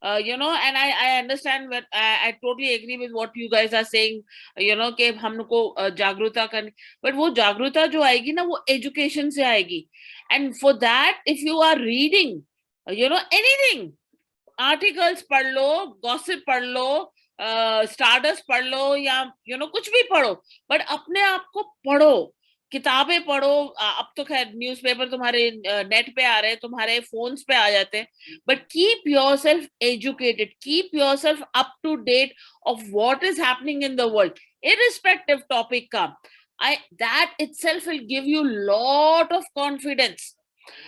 And I understand what I totally agree with what you guys are saying, कि हमको जागरूकता करनी, but वो जागरूकता जो आएगी ना वो education से आएगी. And for that, if you are reading, anything, articles पढ़ लो, gossip पढ़ लो, स्टारडस्ट पढ़ लो, या कुछ भी पढ़ो, बट अपने आप को पढ़ो, किताबें पढ़ो. अब तो खैर न्यूज़पेपर तुम्हारे नेट पे आ रहे हैं, तुम्हारे फोन्स पे आ जाते हैं, but keep yourself educated, keep yourself up to date of what is happening in the world, irrespective topic का. That itself will give you lot of confidence,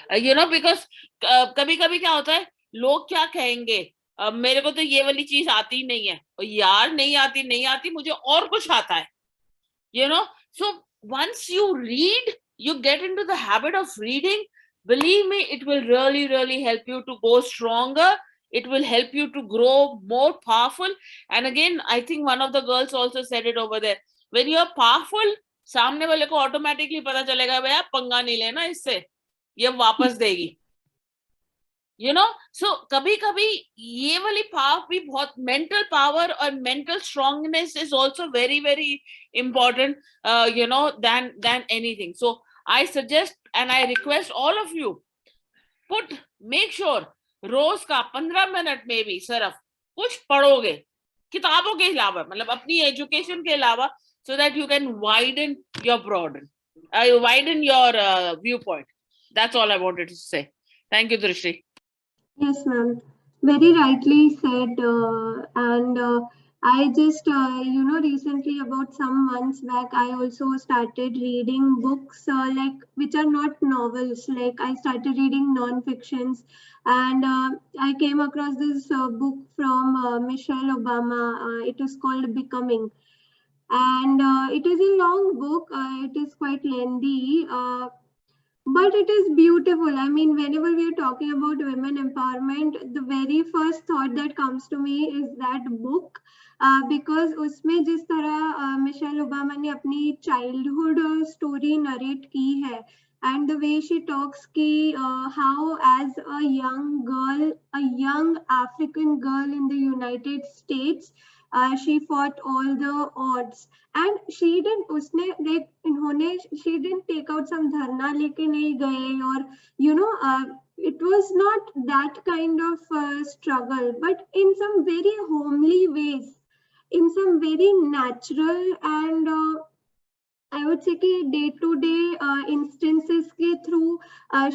because कभी कभी क्या होता है, लोग क्या कहेंगे, मेरे को तो ये वाली चीज आती ही नहीं है, और यार नहीं आती, मुझे और कुछ आता है, so once you read, you get into the habit of reading, believe me, it will really, really help you to go stronger. It will help you to grow more powerful. And again, I think one of the girls also said it over there, when you are powerful, सामने वाले को automatically पता चलेगा, भैया पंगा नहीं लेना इससे, ये वापस देगी. So कभी कभी ये वाली पावर भी बहुत, mental power और mental strongness is also very, very important, than anything. So I suggest and I request all of you, make sure रोज का 15 मिनट में भी सिर्फ कुछ पढ़ोगे, किताबों के अलावा, मतलब अपनी एजुकेशन के अलावा, so that you can widen your viewpoint. That's all I wanted to say. Thank you, Drishti. Yes, ma'am. Very rightly said. I just, recently, about some months back, I also started reading books which are not novels. Like I started reading non-fictions, and I came across this book from Michelle Obama. It is called Becoming, and it is a long book. It is quite lengthy. But it is beautiful. I mean, whenever we are talking about women empowerment, the very first thought that comes to me is that book, because उसमें जिस तरह Michelle Obama ने अपनी childhood story narrate की है, and the way she talks ki how as a young girl, a young African girl in the United States, she fought all the odds, and she didn't take out some dharna लेके नहीं गए, or it was not that kind of struggle, but in some very homely ways, in some very natural and I would say day-to-day instances ke through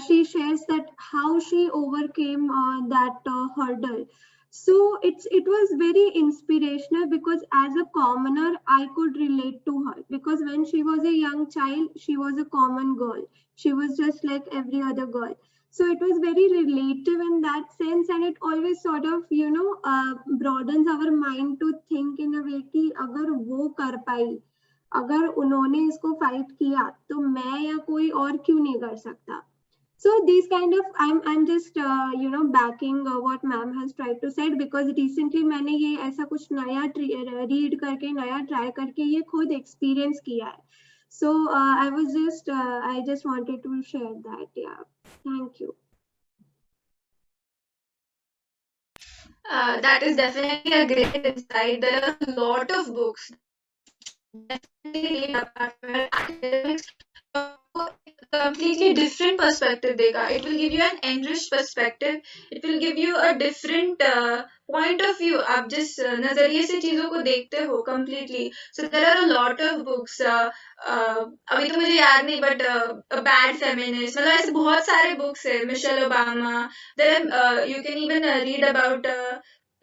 she shares that how she overcame that hurdle. So it was very inspirational, because as a commoner, I could relate to her, because when she was a young child, she was a common girl. She was just like every other girl. So it was very relative in that sense, and it always sort of, broadens our mind to think in a way कि अगर वो कर पाई, अगर उन्होंने इसको fight किया, तो मैं या कोई और क्यों नहीं कर सकता. So these kind of, I'm just backing what ma'am has tried to said, because recently मैंने ये ऐसा कुछ नया read करके, नया try करके ये खुद experience किया है. So I just wanted to share that. Yeah, thank you. That is definitely a great insight. There are a lot of books definitely read apart from academics. Completely different perspective देगा. It will give you an enriched perspective. It will give you a different point of view. आप जिस नजरिए से चीजों को देखते हो completely. So there are a lot of books. अभी तो मुझे याद नहीं, but A Bad Feminist. मतलब ऐसे बहुत सारे books है. Michelle Obama. There are you can even read about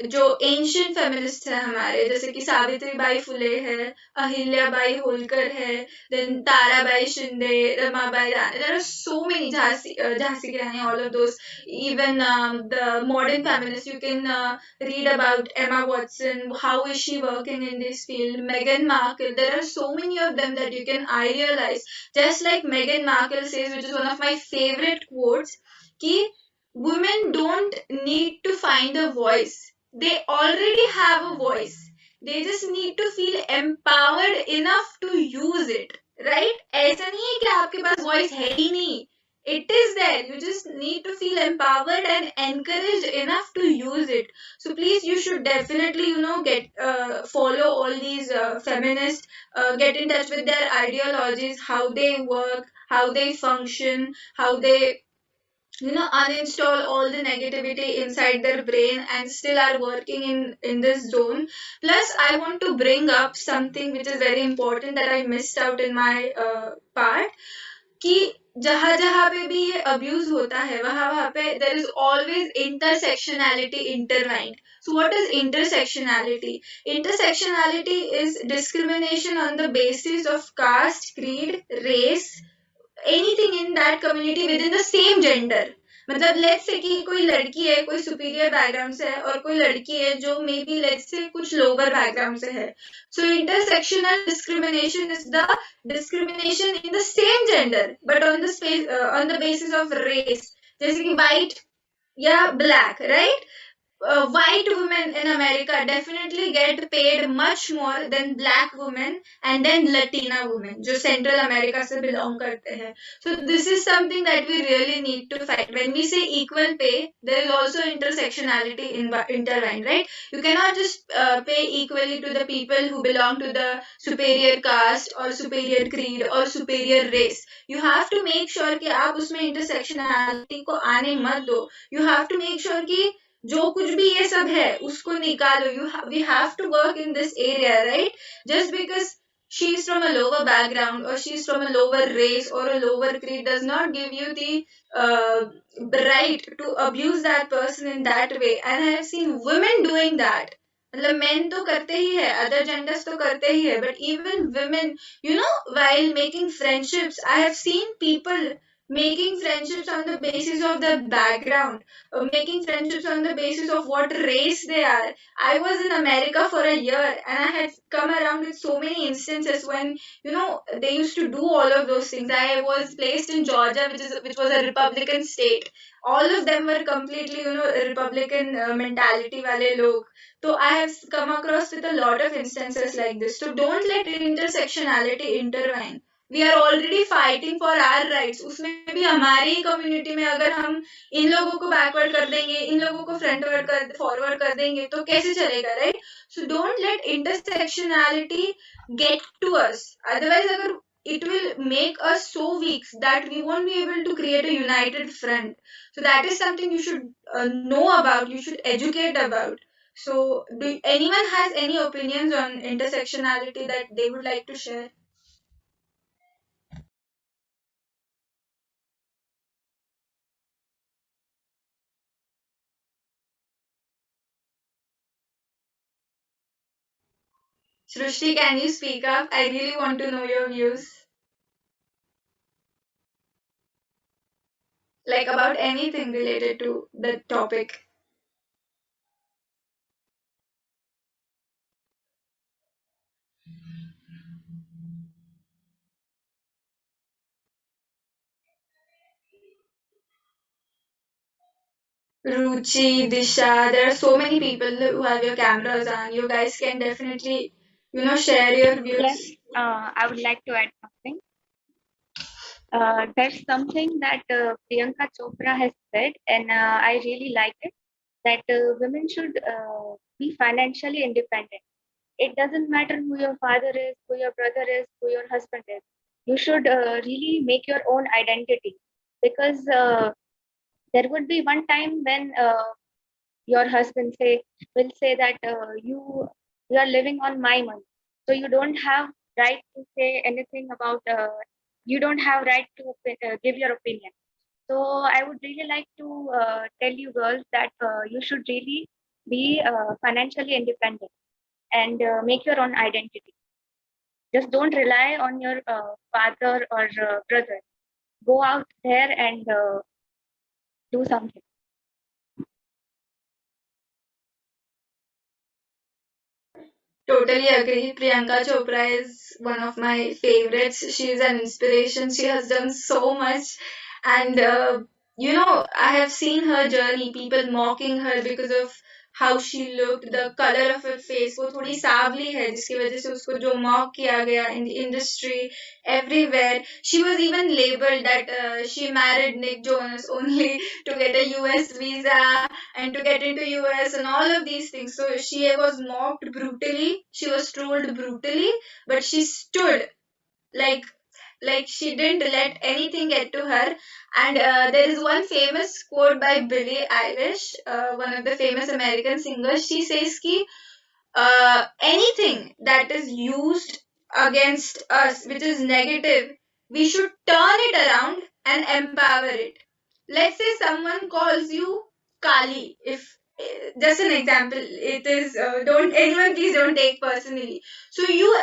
जो एंशियंट फेमिनिस्ट है हमारे, जैसे कि सावित्रीबाई फुले है, अहिल्याबाई होलकर है, then Tarabai Shinde, Ramabai Rani. There are so many, Jhansi की Rani, all of those. Even the modern feminists, you can read about Emma Watson. How is she working in this field? Meghan Markle. There are so many of them that you can idealize. Just like Meghan Markle says, which is one of my favorite quotes, कि women don't need to find a voice. They already have a voice. They just need to feel empowered enough to use it, right? ऐसा नहीं है कि आपके पास voice है ही नहीं. It is there. You just need to feel empowered and encouraged enough to use it. So please, you should definitely, get follow all these feminists, get in touch with their ideologies, how they work, how they function, how they uninstall all the negativity inside their brain and still are working in this zone. Plus, I want to bring up something which is very important that I missed out in my part, कि जहां जहां पे भी ये abuse होता है वहां वहां पे there is always intersectionality intertwined. So what is intersectionality? Intersectionality is discrimination on the basis of caste, creed, race, anything in that community within the same gender. मतलब लेट्स से कि कोई लड़की है, कोई सुपीरियर बैकग्राउंड से है, और कोई लड़की है जो मे बी लेट्स से कुछ लोअर बैकग्राउंड से है. So intersectional discrimination is the discrimination in the same gender but on the space on the basis of race, जैसे कि white या black, right? White women in America definitely get paid much more than black women and then Latina women, जो Central America से belong करते हैं. So this is something that we really need to fight. When we say equal pay, there is also intersectionality intertwined, right? You cannot just pay equally to the people who belong to the superior caste or superior creed or superior race. You have to make sure कि आप उसमें intersectionality को आने मत दो. You have to make sure कि जो कुछ भी ये सब है उसको निकालो. We have to work in this area, right? Just because she's from a lower background or she's from a lower race or a lower creed does not give you the right to abuse that person in that way. And I have seen women doing that. मतलब men तो करते ही है, other genders तो करते ही है, but even women, while making friendships, I have seen people making friendships on the basis of their background, making friendships on the basis of what race they are. I was in America for a year and I had come around with so many instances when, they used to do all of those things. I was placed in Georgia, which was a Republican state. All of them were completely, Republican mentality wale log. So I have come across with a lot of instances like this. So don't let intersectionality intervene. We are already fighting for our rights. उसमें भी हमारी community में अगर हम इन लोगों को backward कर देंगे, इन लोगों को forward कर देंगे, तो कैसे चलेगा, right? So don't let intersectionality get to us. Otherwise, अगर it will make us so weak that we won't be able to create a united front. So that is something you should know about, you should educate about. So do anyone has any opinions on intersectionality that they would like to share? Srushti, can you speak up? I really want to know your views. Like about anything related to the topic. Ruchi, Disha, there are so many people who have your cameras on. You guys can definitely, share your views. Yes, I would like to add something. There's something that Priyanka Chopra has said, and I really like it, that women should be financially independent. It doesn't matter who your father is, who your brother is, who your husband is. You should really make your own identity, because there would be one time when your husband will say that you are living on my money, so you don't have right to say anything about you don't have right to give your opinion. So I would really like to tell you girls that you should really be financially independent and make your own identity. Just don't rely on your father or brother. Go out there and do something. Totally agree. Priyanka Chopra is one of my favorites. She is an inspiration. She has done so much. And, I have seen her journey, people mocking her because of how she looked, the color of her face, वो थोड़ी सांवली है जिसकी वजह से उसको जो mock किया गया in the industry everywhere. She was even labeled that she married Nick Jonas only to get a US visa and to get into US and all of these things. So she was mocked brutally, she was trolled brutally, but she stood like she didn't let anything get to her. And there is one famous quote by Billie Eilish, one of the famous American singers. She says ki anything that is used against us which is negative, we should turn it around and empower it. Let's say someone calls you Kali. If just an example, it is don't anyone please don't take personally. So you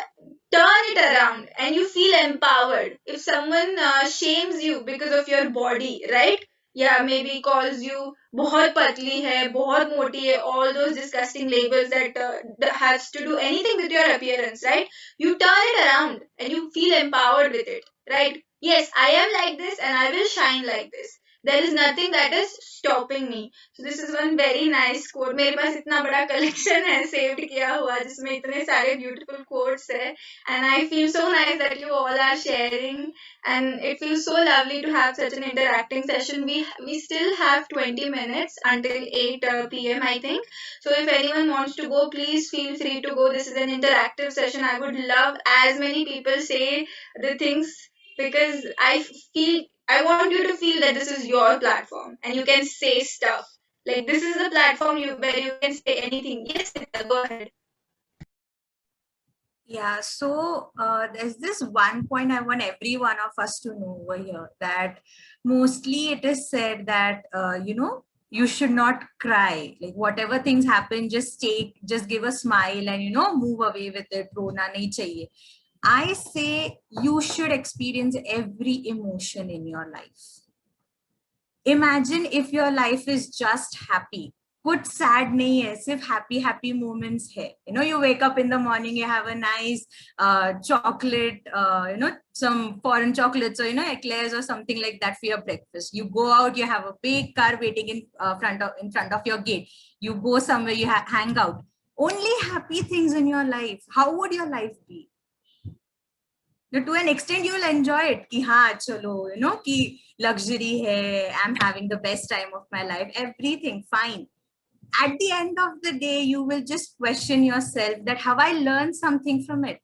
turn it around and you feel empowered. If someone shames you because of your body, right? Yeah, maybe calls you बहुत पतली है, बहुत मोटी है, all those disgusting labels that has to do anything with your appearance, right? You turn it around and you feel empowered with it, right? Yes, I am like this and I will shine like this. There is nothing that is stopping me. So this is one very nice quote. मेरे पास इतना बड़ा collection है saved किया हुआ जिसमें इतने सारे beautiful quotes है, and I feel so nice that you all are sharing, and it feels so lovely to have such an interacting session. We still have 20 minutes until 8 p.m. I think. So if anyone wants to go, please feel free to go. This is an interactive session. I would love as many people say the things, because I want you to feel that this is your platform and you can say stuff. Like this is the platform where you can say anything. Yes, Nita, go ahead. Yeah, so there's this one point I want every one of us to know over here, that mostly it is said that, you should not cry. Like whatever things happen, just give a smile and, move away with it. Rona nahi chahiye. I say you should experience every emotion in your life. Imagine if your life is just happy. Kuch sad nahi hai, sirf happy moments hai. You wake up in the morning, you have a nice chocolate, some foreign chocolates or, eclairs or something like that for your breakfast. You go out, you have a big car waiting in front of your gate. You go somewhere, you hang out. Only happy things in your life. How would your life be? To an extent, you will enjoy it. Ki haan, chalo, ki luxury hai, I'm having the best time of my life, everything fine. At the end of the day, you will just question yourself that have I learned something from it?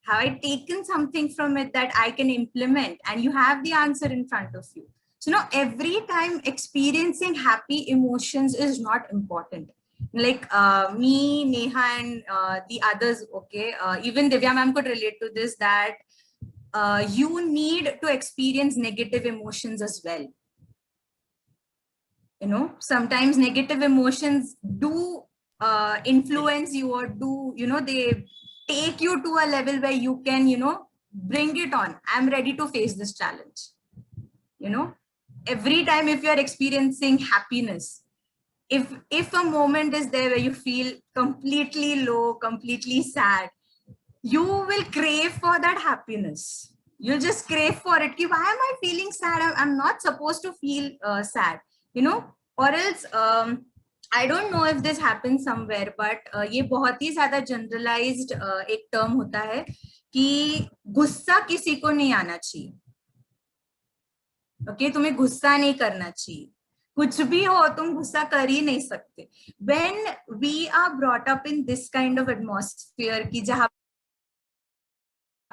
Have I taken something from it that I can implement? And you have the answer in front of you. So every time experiencing happy emotions is not important. Like me, Neha, and the others, okay, even Divya ma'am could relate to this, that you need to experience negative emotions as well. Sometimes negative emotions do influence you, or do, they take you to a level where you can, bring it on. I'm ready to face this challenge. Every time if you're experiencing happiness, if a moment is there where you feel completely low, completely sad, you will crave for that happiness. You'll just crave for it. Why am I feeling sad? I'm not supposed to feel sad, or else I don't know if this happens somewhere, but ये बहुत ही ज़्यादा generalized एक term होता है कि गुस्सा किसी को नहीं आना चाहिए. Okay, तुम्हें गुस्सा नहीं करना चाहिए. कुछ भी हो तुम गुस्सा कर ही नहीं सकते. When we are brought up in this kind of atmosphere कि जहाँ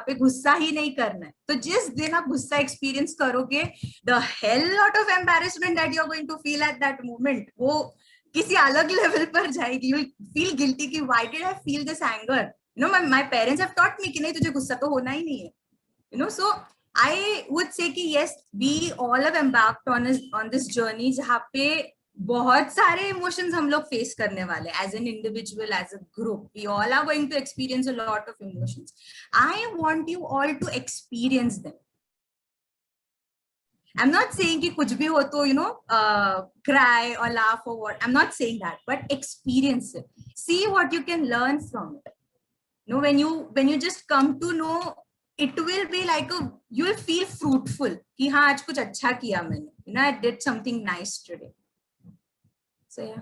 पे गुस्सा ही नहीं करना है, तो जिस दिन आप गुस्सा एक्सपीरियंस करोगे, the hell lot of embarrassment that you're going to feel at that moment, वो किसी अलग लेवल पर जाएगी. You will feel guilty कि why did I feel this anger? My parents have taught me कि नहीं, तुझे गुस्सा तो होना ही नहीं है. So I would say कि yes, we all have embarked on this journey जहाँ पे बहुत सारे emotions हम लोग face करने वाले. As an individual, as a group, we all are going to experience a lot of emotions. I want you all to experience them. I'm not saying कि कुछ भी हो तो cry or laugh or what. I'm not saying that, but experience it. See what you can learn from it. When you just come to know, it will be like you will feel fruitful कि हाँ आज कुछ अच्छा किया मैंने. I did something nice today. So yeah.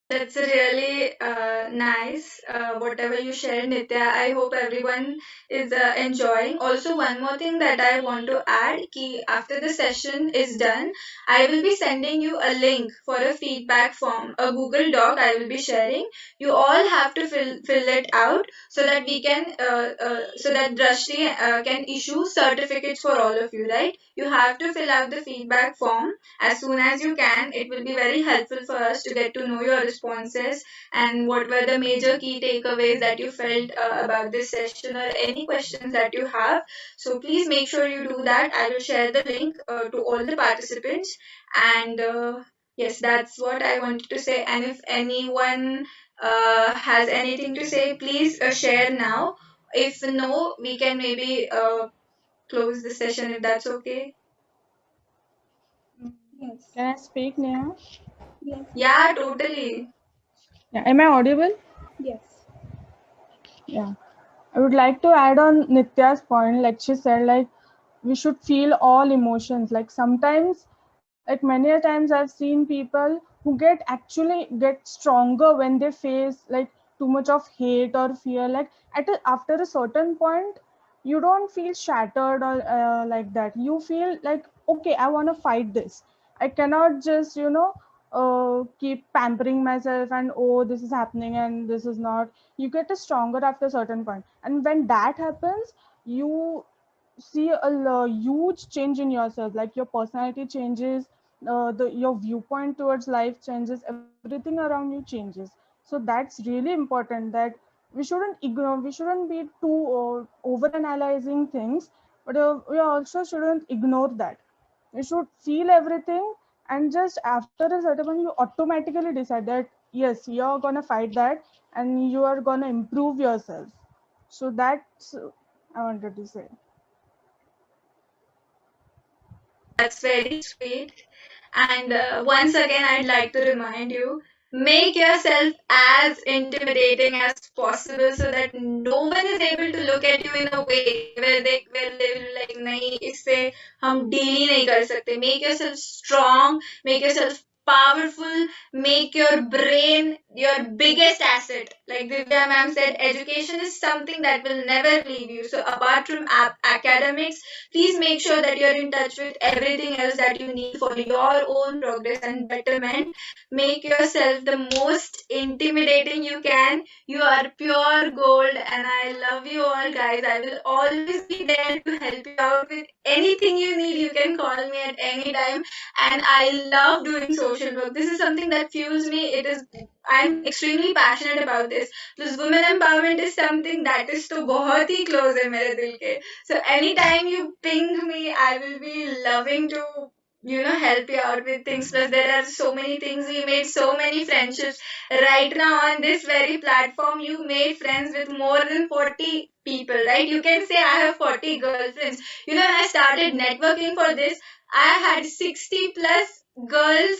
That's a really nice, whatever you shared, Nitya. I hope everyone is enjoying. Also, one more thing that I want to add, ki after the session is done, I will be sending you a link for a feedback form, a Google Doc I will be sharing. You all have to fill it out so that we can, so that Drashti can issue certificates for all of you, right? You have to fill out the feedback form as soon as you can. It will be very helpful for us to get to know your responses and what were the major key takeaways that you felt about this session or any questions that you have. So please make sure you do that. I will share the link to all the participants. And yes, that's what I wanted to say. And if anyone has anything to say, please share now. If no, we can maybe close the session if that's okay. Yes. Can I speak, Neha? Yes. Yeah, totally. Yeah. Am I audible? Yes. Yeah. I would like to add on Nitya's point. Like she said, like we should feel all emotions. Like sometimes, like many a times I've seen people who get stronger when they face like too much of hate or fear. Like after a certain point, you don't feel shattered or like that. You feel like, okay, I want to fight this. I cannot just keep pampering myself and, oh, this is happening and this is not. You get stronger after a certain point, and when that happens, you see a huge change in yourself. Like your personality changes, your viewpoint towards life changes, everything around you changes. So that's really important, that we shouldn't be too over analyzing things, but we also shouldn't ignore that. You should feel everything, and just after a certain point you automatically decide that yes, you're gonna fight that and you are gonna improve yourself. So that's I wanted to say. That's very sweet. And once again, I'd like to remind you, make yourself as intimidating as possible so that no one is able to look at you in a way where they will like, नहीं इससे हम deal ही नहीं कर सकते. Make yourself strong, make yourself powerful, make your brain your biggest asset. Like Divya ma'am said, education is something that will never leave you. So apart from academics, please make sure that you're in touch with everything else that you need for your own progress and betterment. Make yourself the most intimidating you can. You are pure gold, and I love you all, guys. I will always be there to help you out with anything you need. You can call me at any time, and I love doing social work. This is something that fuels me. I'm extremely passionate about this. This women empowerment is something that is तो बहुत ही close है मेरे दिल के. So anytime you ping me, I will be loving to help you out with things. Plus there are so many things. We made so many friendships. Right now on this very platform, you made friends with more than 40 people, right? You can say I have 40 girlfriends. When I started networking for this, I had 60 plus girls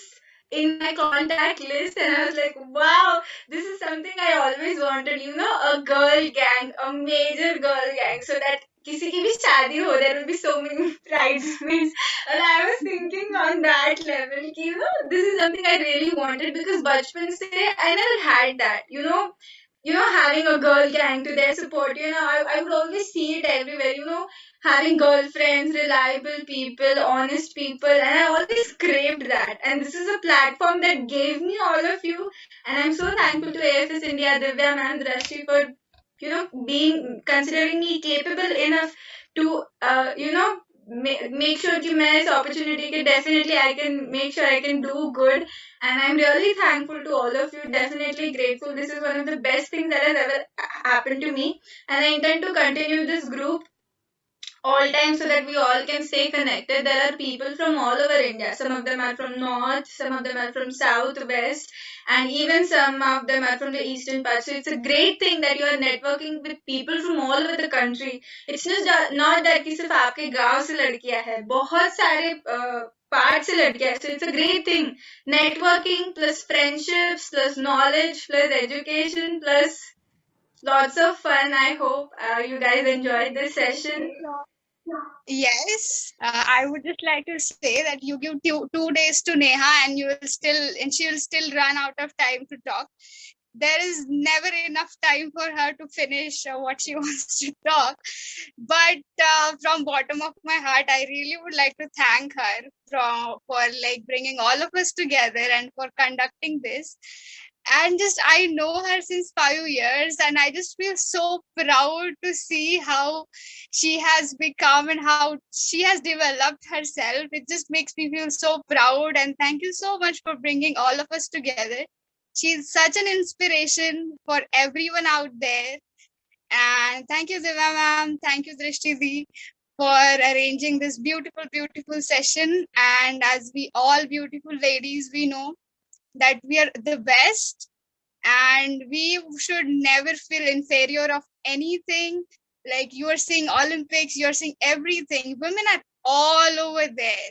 in my contact list, and I was like, wow, this is something I always wanted, a girl gang, a major girl gang, so that किसी की भी शादी हो, there will be so many bridesmaids. And I was thinking on that level कि, this is something I really wanted, because बचपन से I never had that, having a girl gang to their support. I would always see it everywhere, having girlfriends, reliable people, honest people, and I always craved that. And this is a platform that gave me all of you, and I'm so thankful to AFS India, Divya ma'am, Drashti for considering me capable enough to make sure कि मैं इस opportunity के definitely I can make sure I can do good. And I'm really thankful to all of you, definitely grateful. This is one of the best things that has ever happened to me, and I intend to continue this group all time so that we all can stay connected. There are people from all over India. Some of them are from north, some of them are from south, west, and even some of them are from the eastern part. So it's a great thing that you are networking with people from all over the country. It's not that कि सिर्फ आपके गांव से लड़कियां हैं, बहुत सारे parts से लड़कियां हैं. So it's a great thing. Networking plus friendships plus knowledge plus education plus lots of fun. I hope you guys enjoyed this session. Yes, I would just like to say that you give 2 days to Neha and she will still run out of time to talk. There is never enough time for her to finish what she wants to talk. But from bottom of my heart, I really would like to thank her for like bringing all of us together and for conducting this. And just I know her since 5 years, and I just feel so proud to see how she has become and how she has developed herself. It just makes me feel so proud, and thank you so much for bringing all of us together. She's such an inspiration for everyone out there. And thank you, Diva ma'am. Thank you, Drishti Di, for arranging this beautiful, beautiful session. And as we all beautiful ladies, we know that we are the best and we should never feel inferior of anything. Like you are seeing Olympics, you're seeing everything. Women are all over there.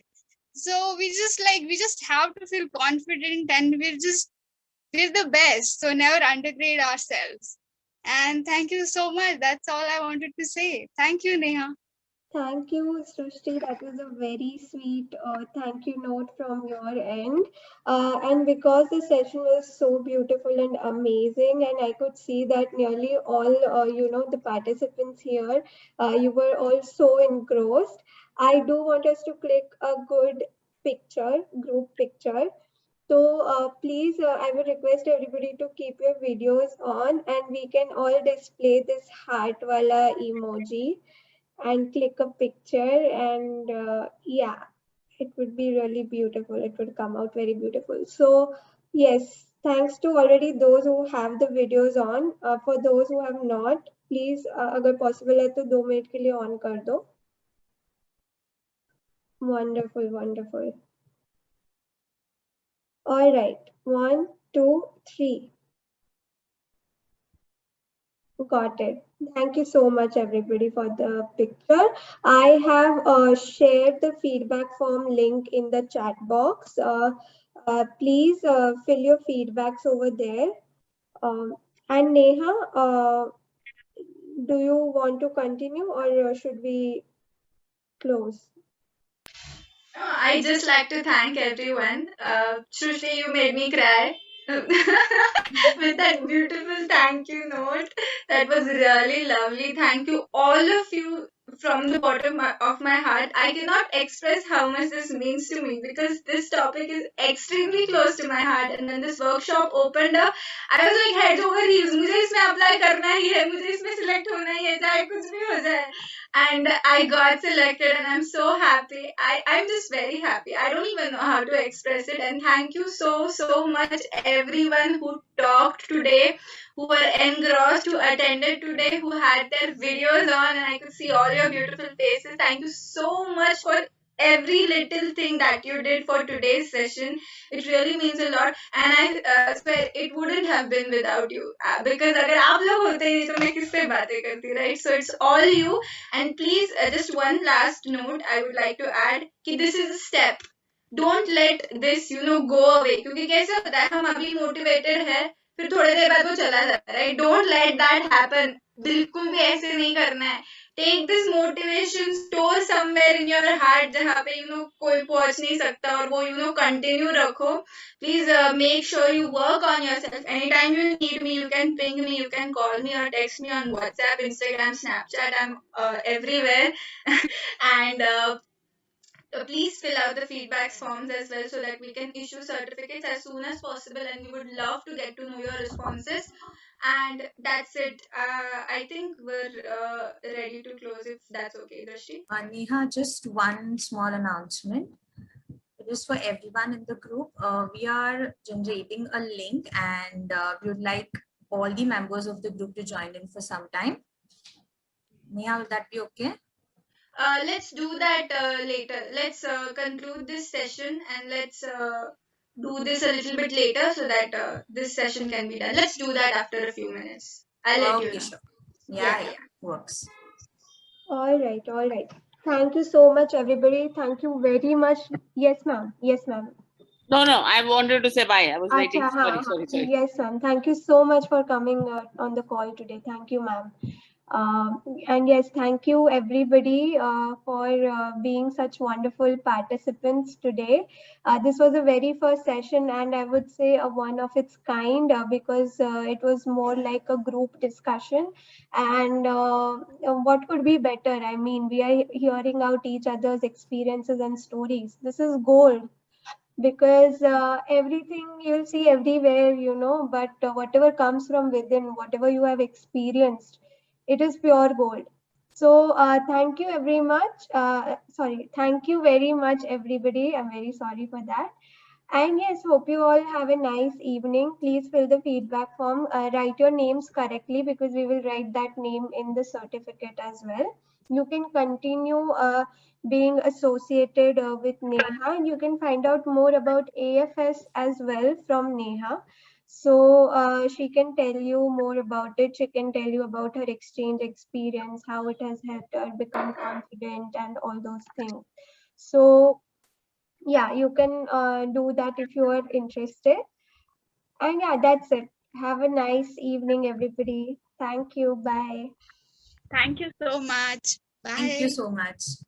So we just have to feel confident, and we're the best. So never undergrade ourselves. And thank you so much. That's all I wanted to say. Thank you, Neha. Thank you, Srushti. That was a very sweet thank you note from your end. And because the session was so beautiful and amazing, and I could see that nearly all, the participants here, you were all so engrossed. I do want us to click a good picture, group picture. So please, I would request everybody to keep your videos on, and we can all display this heart wala emoji and click a picture, and yeah, it would be really beautiful. It would come out very beautiful. So yes, thanks to already those who have the videos on. For those who have not, please अगर possible है तो 2 minute के लिए on कर दो. Wonderful, wonderful. All right, 1, 2, 3. Got it. Thank you so much, everybody, for the picture. I have shared the feedback form link in the chat box. Please fill your feedbacks over there. And Neha, do you want to continue, or should we close? I just like to thank everyone. Shruti, you made me cry with that beautiful thank you note. That was really lovely. Thank you, all of you, from the bottom of my heart. I cannot express how much this means to me because this topic is extremely close to my heart. And when this workshop opened up, I was like head over heels. मुझे इसमें apply करना ही है, मुझे इसमें select होना ही है, चाहे कुछ भी हो जाए. And I got selected, and I'm so happy. I'm just very happy. I don't even know how to express it. And thank you so much, everyone who talked today, who were engrossed, who attended today, who had their videos on, and I could see all your beautiful faces. Thank you so much for every little thing that you did for today's session. It really means a lot, and I swear it wouldn't have been without you, because अगर आप लोग होते नहीं तो मैं किससे बातें करती, right? So it's all you. And please, just one last note I would like to add कि this is a step. Don't let this go away, क्योंकि कैसे होता है हम अभी motivated है फिर थोड़ी देर बाद वो चला जाता है, right? Don't let that happen. बिल्कुल भी ऐसे नहीं करना है. Take this motivation, store somewhere in your heart जहाँ पे कोई पहुँच नहीं सकता, और वो continue रखो. Please make sure you work on yourself. Anytime you need me, you can ping me, you can call me or text me on WhatsApp, Instagram, Snapchat. I'm everywhere. And please fill out the feedback forms as well so that we can issue certificates as soon as possible, and we would love to get to know your responses. And that's it. I think we're ready to close if that's okay, Drishti. Neha, just one small announcement. Just for everyone in the group, we are generating a link, and we would like all the members of the group to join in for some time. Neha, will that be okay? Let's do that later. Let's conclude this session, and let's do this a little bit later so that this session can be done. Let's do that after a few minutes. I'll let you know. Sure. Yeah, works. All right. Thank you so much, everybody. Thank you very much. Yes, ma'am. No, I wanted to say bye. I was waiting. Sorry. Yes, ma'am. Thank you so much for coming on the call today. Thank you, ma'am. And yes, thank you everybody for being such wonderful participants today. This was a very first session, and I would say a one of its kind because it was more like a group discussion. And what could be better? I mean, we are hearing out each other's experiences and stories. This is gold because everything you'll see everywhere, you know, but whatever comes from within, whatever you have experienced, it is pure gold. So thank you very much. Thank you very much, everybody. I'm very sorry for that. And yes, hope you all have a nice evening. Please fill the feedback form. Write your names correctly because we will write that name in the certificate as well. You can continue being associated with Neha, and you can find out more about AFS as well from Neha. So she can tell you more about it. She can tell you about her exchange experience, how it has helped her become confident and all those things. So yeah, you can do that if you are interested. And yeah, that's it. Have a nice evening, everybody. Thank you. Bye. Thank you so much. Bye. Thank you so much.